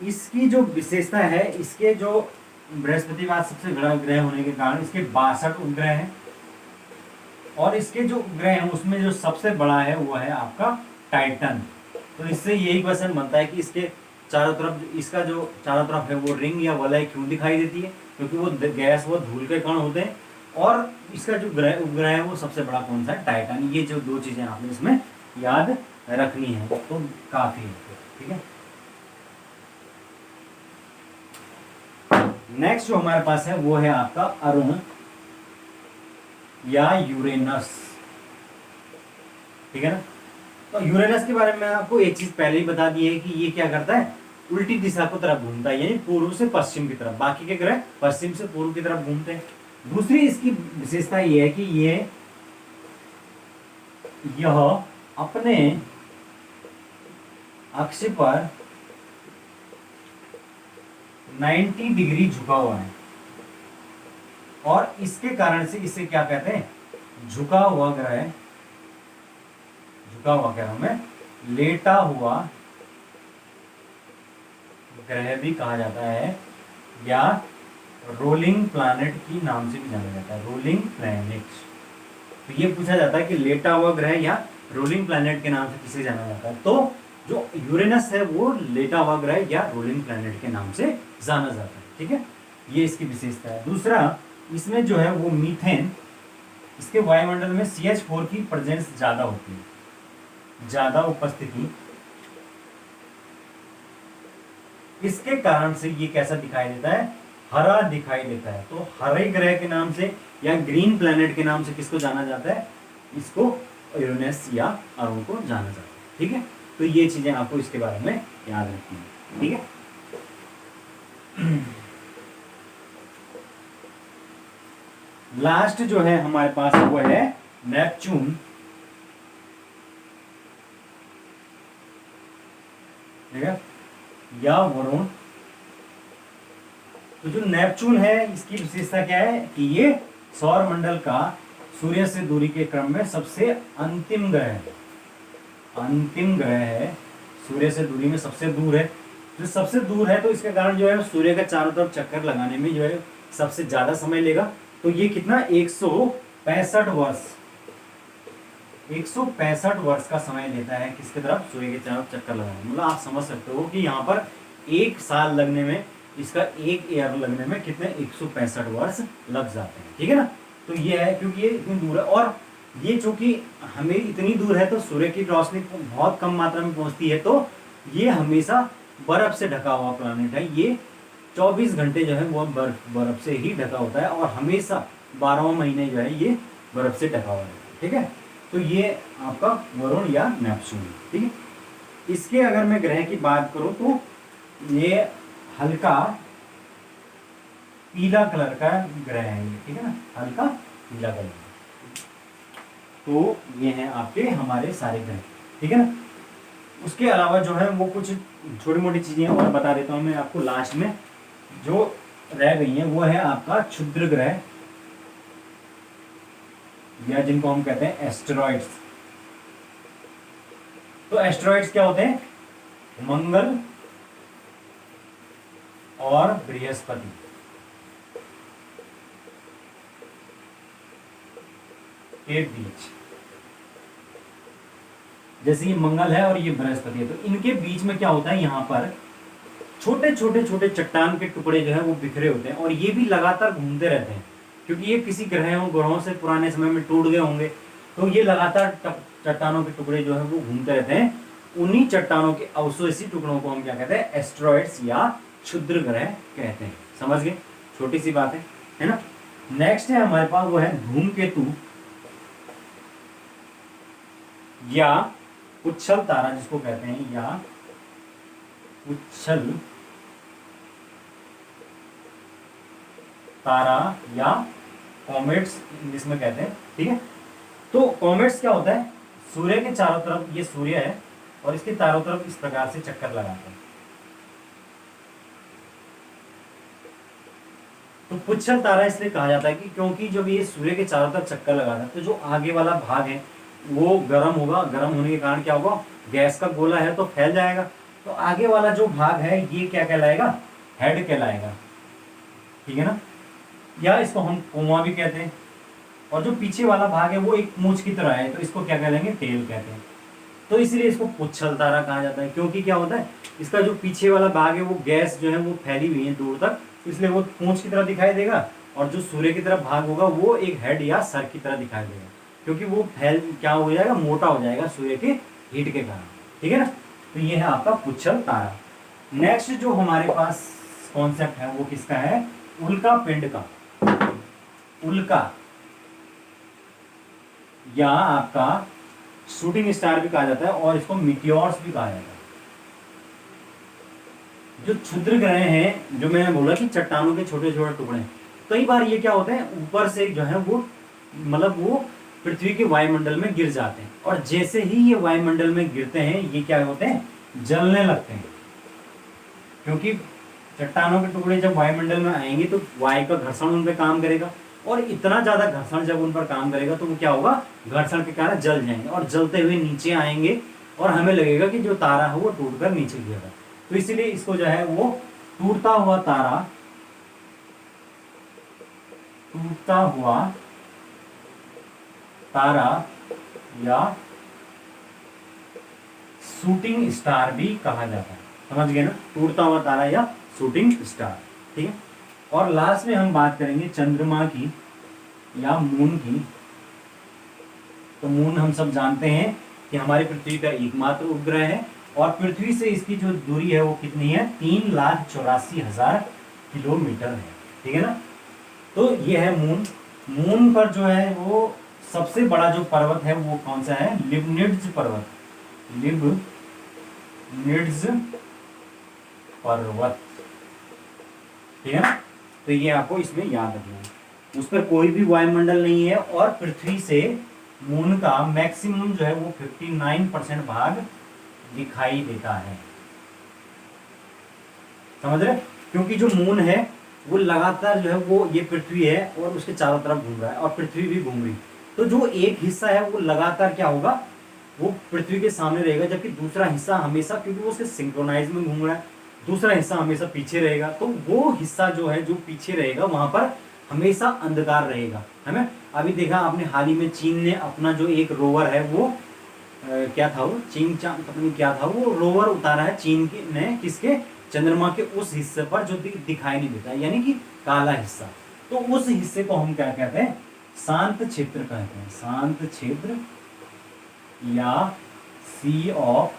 इसकी जो विशेषता है, इसके जो बृहस्पति बाद सबसे बड़ा ग्रह होने के कारण इसके 62 उपग्रह हैं, और इसके जो उपग्रह हैं उसमें जो सबसे बड़ा है वो है आपका टाइटन। तो इससे यही क्वेश्चन बनता है कि इसके चारों तरफ, इसका जो चारों तरफ है वो रिंग या वलय क्यों दिखाई देती है, क्योंकि वो गैस व धूल के कण होते हैं, और इसका जो उपग्रह है वो सबसे बड़ा कौन सा है, टाइटन। ये जो दो चीजें आपने इसमें याद रखनी है तो काफी है, ठीक है। नेक्स्ट जो हमारे पास है वो है आपका अरुण या यूरेनस, ठीक है ना। तो यूरेनस के बारे में आपको एक चीज पहले ही बता दी है कि ये क्या करता है, उल्टी दिशा को तरफ घूमता है, यानी पूर्व से पश्चिम की तरफ। बाकी के ग्रह पश्चिम से पूर्व की तरफ घूमते हैं। दूसरी इसकी विशेषता ये है कि यह अपने अक्ष पर 90 डिग्री झुका हुआ है, और इसके कारण से इसे क्या कहते हैं, झुका हुआ ग्रह, झुका हुआ ग्रह में लेटा हुआ ग्रह भी कहा जाता है, या रोलिंग प्लैनेट की नाम से भी जाना जाता है, रोलिंग प्लैनेट। तो ये पूछा जाता है कि लेटा हुआ ग्रह या रोलिंग प्लैनेट के नाम से किसे जाना जाता है। तो जो यूरेनस है वो लेटा हुआ ग्रह या रोलिंग प्लैनेट के नाम से जाना जाता है। ठीक है, ये इसकी विशेषता है। दूसरा, इसमें जो है वो मीथेन, इसके वायुमंडल में CH4 की प्रेजेंस ज्यादा होती है, ज्यादा उपस्थिति, इसके कारण से ये कैसा दिखाई देता है, हरा दिखाई देता है। तो हरे ग्रह के नाम से या ग्रीन प्लैनेट के नाम से किसको जाना जाता है, इसको यूरेनस या अरुण को जाना जाता है। ठीक है, तो ये चीजें आपको इसके बारे में याद रखनी है। ठीक है, लास्ट जो है हमारे पास वो है नेपच्यून। ठीक है, या वरुण। तो जो नेपच्यून है इसकी विशेषता क्या है कि ये सौर मंडल का सूर्य से दूरी के क्रम में सबसे अंतिम ग्रह है। अंतिम ग्रह है, सूर्य से दूरी में सबसे दूर है। जो सबसे दूर है तो इसके कारण जो है सूर्य का चारों तरफ चक्कर लगाने में जो है सबसे ज्यादा समय लेगा। तो ये कितना 165 वर्ष, 165 वर्ष का समय लेता है किसके तरफ, सूर्य के तरफ चक्कर लगाने। मतलब आप समझ सकते हो कि यहाँ पर एक साल लगने में, इसका एक ईयर लगने में कितने 165 वर्ष लग जाते हैं। ठीक है ना, तो ये है क्योंकि ये इतनी दूर है, और ये चूंकि हमें इतनी दूर है तो सूर्य की रोशनी बहुत कम मात्रा में पहुंचती है, तो ये हमेशा बर्फ से ढका हुआ प्लैनेट है। ये 24 घंटे जो है वो बर्फ से ही ढका होता है, और हमेशा 12 महीने जो है ये बर्फ से ढका हुआ है। ठीक है, तो ये आपका वरुण या नेपच्यून। ठीक है, इसके अगर मैं ग्रह की बात करूं तो ये हल्का पीला कलर का ग्रह है ये। ठीक है ना, हल्का पीला कलर। तो ये हैं आपके हमारे सारे ग्रह। ठीक है ना, उसके अलावा जो है वो कुछ छोटी मोटी चीजें और बता देता हूं मैं आपको लास्ट में, जो रह गई हैं। वो है आपका क्षुद्र ग्रह, या जिनको हम कहते हैं एस्टेरॉइड्स। तो एस्टेरॉइड्स क्या होते हैं, मंगल और बृहस्पति के बीच, जैसे ये मंगल है और ये बृहस्पति है, तो इनके बीच में क्या होता है, यहाँ पर छोटे छोटे छोटे चट्टान के टुकड़े जो है वो बिखरे होते हैं, और ये भी लगातार घूमते रहते हैं, क्योंकि ये किसी ग्रहों से पुराने समय में टूट गए होंगे। तो ये लगातार चट्टानों के टुकड़े जो है वो घूमते रहते हैं। उन्हीं चट्टानों के अवशेषी टुकड़ों को हम क्या कहते हैं, एस्टेरॉइड्स या क्षुद्र ग्रह कहते हैं। समझ गए, छोटी सी बात है ना। नेक्स्ट है हमारे पास वो है धूमकेतु या उच्छल तारा जिसको कहते हैं, या उच्छल तारा या कॉमेट्स इंग्लिश में कहते हैं। ठीक है, तो कॉमेट्स क्या होता है, सूर्य के चारों तरफ, ये सूर्य है और इसके चारों तरफ इस प्रकार से चक्कर लगाते हैं। तो पुच्छल तारा इसलिए कहा जाता है कि क्योंकि जब ये सूर्य के चारों तरफ चक्कर लगाता है तो जो आगे वाला भाग है वो गर्म होगा। गर्म होने के कारण क्या होगा, गैस का गोला है तो फैल जाएगा। तो आगे वाला जो भाग है ये क्या कहलाएगा, हेड कहलाएगा। ठीक है ना, या इसको हम कोमा भी कहते हैं। और जो पीछे वाला भाग है वो एक मूंछ की तरह है, तो इसको क्या कहलाएंगे, टेल कहते हैं। तो इसलिए इसको पुच्छल तारा कहा जाता है, क्योंकि क्या होता है, इसका जो पीछे वाला भाग है वो गैस जो है वो फैली हुई है दूर तक, इसलिए वो पूंछ की तरह दिखाई देगा। और जो सूर्य की तरफ भाग होगा वो एक हेड या सर की तरह दिखाई देगा, क्योंकि वो फैल क्या हो जाएगा, मोटा हो जाएगा सूर्य के हीट के कारण। ठीक है ना, तो ये है आपका पुच्छल तारा। नेक्स्ट जो हमारे पास कॉन्सेप्ट है वो किसका है, उल्का पिंड का। उल्का या आपका शूटिंग स्टार भी कहा जाता है, और इसको मिटियोर्स भी कहा जाता है। जो क्षुद्र ग्रह हैं, जो मैंने बोला कि चट्टानों के छोटे छोटे टुकड़े, कई बार ये क्या होते हैं, ऊपर से जो है वो मतलब वो पृथ्वी के वायुमंडल में गिर जाते हैं, और जैसे ही ये वायुमंडल में गिरते हैं ये क्या होते हैं, जलने लगते हैं। क्योंकि चट्टानों के टुकड़े जब वायुमंडल में आएंगे तो वायु का घर्षण उन पर काम करेगा, और इतना ज्यादा घर्षण जब उन पर काम करेगा तो वो क्या होगा, घर्षण के कारण जल जाएंगे, और जलते हुए नीचे आएंगे, और हमें लगेगा कि जो तारा है वो टूटकर नीचे गिरेगा। तो इसीलिए इसको जो है वो टूटता हुआ तारा, टूटता हुआ तारा या शूटिंग स्टार भी कहा जाता है। समझ गए ना, टूटता हुआ तारा या शूटिंग स्टार। ठीक है, और लास्ट में हम बात करेंगे चंद्रमा की या मून की। तो मून हम सब जानते हैं कि हमारी पृथ्वी का एकमात्र उपग्रह है और पृथ्वी से इसकी जो दूरी है वो कितनी है, 3,84,000 किलोमीटर है। ठीक है ना, तो ये है मून। मून पर जो है वो सबसे बड़ा जो पर्वत है वो कौन सा है, लिबनिट्ज पर्वत। लिबनिट्ज पर्वत। ठीक है ना, तो ये आपको इसमें याद रखना है। उस पर कोई भी वायुमंडल नहीं है और पृथ्वी से मून का मैक्सिमम जो है वो 59% भाग दिखाई देता है। समझ रहे, क्योंकि जो मून है वो लगातार जो है वो ये पृथ्वी है और उसके चारों तरफ घूम रहा है और पृथ्वी भी घूम रही, तो जो एक हिस्सा है वो लगातार क्या होगा, वो पृथ्वी के सामने रहेगा, जबकि दूसरा हिस्सा हमेशा, क्योंकि वो उसके सिंक्रोनाइज में घूम रहा है, दूसरा हिस्सा हमेशा पीछे रहेगा। तो वो हिस्सा जो है जो पीछे रहेगा वहां पर हमेशा अंधकार रहेगा, है ना। अभी देखा आपने हाल ही में चीन ने अपना जो एक रोवर है वो क्या था वो, चीन चांद पता नहीं क्या था, वो रोवर उतारा है चीन के ने, किसके, चंद्रमा के उस हिस्से पर जो दिखाई नहीं देता, यानी कि काला हिस्सा। तो उस हिस्से को हम क्या कहते हैं, शांत क्षेत्र कहते हैं। शांत क्षेत्र या सी ऑफ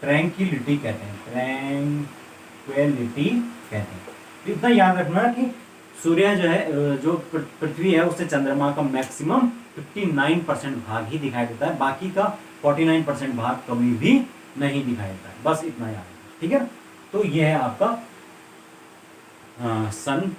ट्रैंक्विलिटी कहते हैं। ट्रैंक्विलिटी कहते हैं। तो इतना याद रखना कि सूर्य जो है, जो पृथ्वी है, उससे चंद्रमा का मैक्सिमम 59% भाग ही दिखाई देता है, बाकी का 49% भाग कभी भी नहीं दिखाई देता है। बस इतना याद रखना, ठीक है ना। तो ये है आपका सन,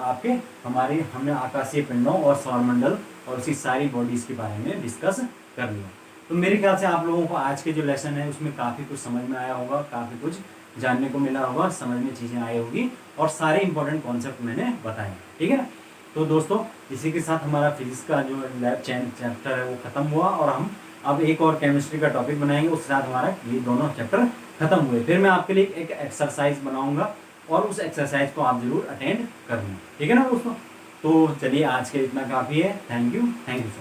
आपके हमारे हमने आकाशीय पिंडों और सौरमंडल और उसकी सारी बॉडीज के बारे में डिस्कस कर लिया। तो मेरे ख्याल से आप लोगों को आज के जो लेसन है उसमें काफ़ी कुछ समझ में आया होगा, काफ़ी कुछ जानने को मिला होगा, समझ में चीज़ें आई होगी और सारे इंपॉर्टेंट कॉन्सेप्ट मैंने बताए। ठीक है ना, तो दोस्तों इसी के साथ हमारा फिजिक्स का जो लैब चैप्टर है वो ख़त्म हुआ और हम अब एक और केमिस्ट्री का टॉपिक बनाएंगे, उसके साथ हमारा ये दोनों चैप्टर खत्म हुए। फिर मैं आपके लिए एक एक्सरसाइज बनाऊंगा और उस एक्सरसाइज को आप जरूर अटेंड करना। ठीक है ना दोस्तों, तो चलिए आज के इतना काफ़ी है। Thank you so much.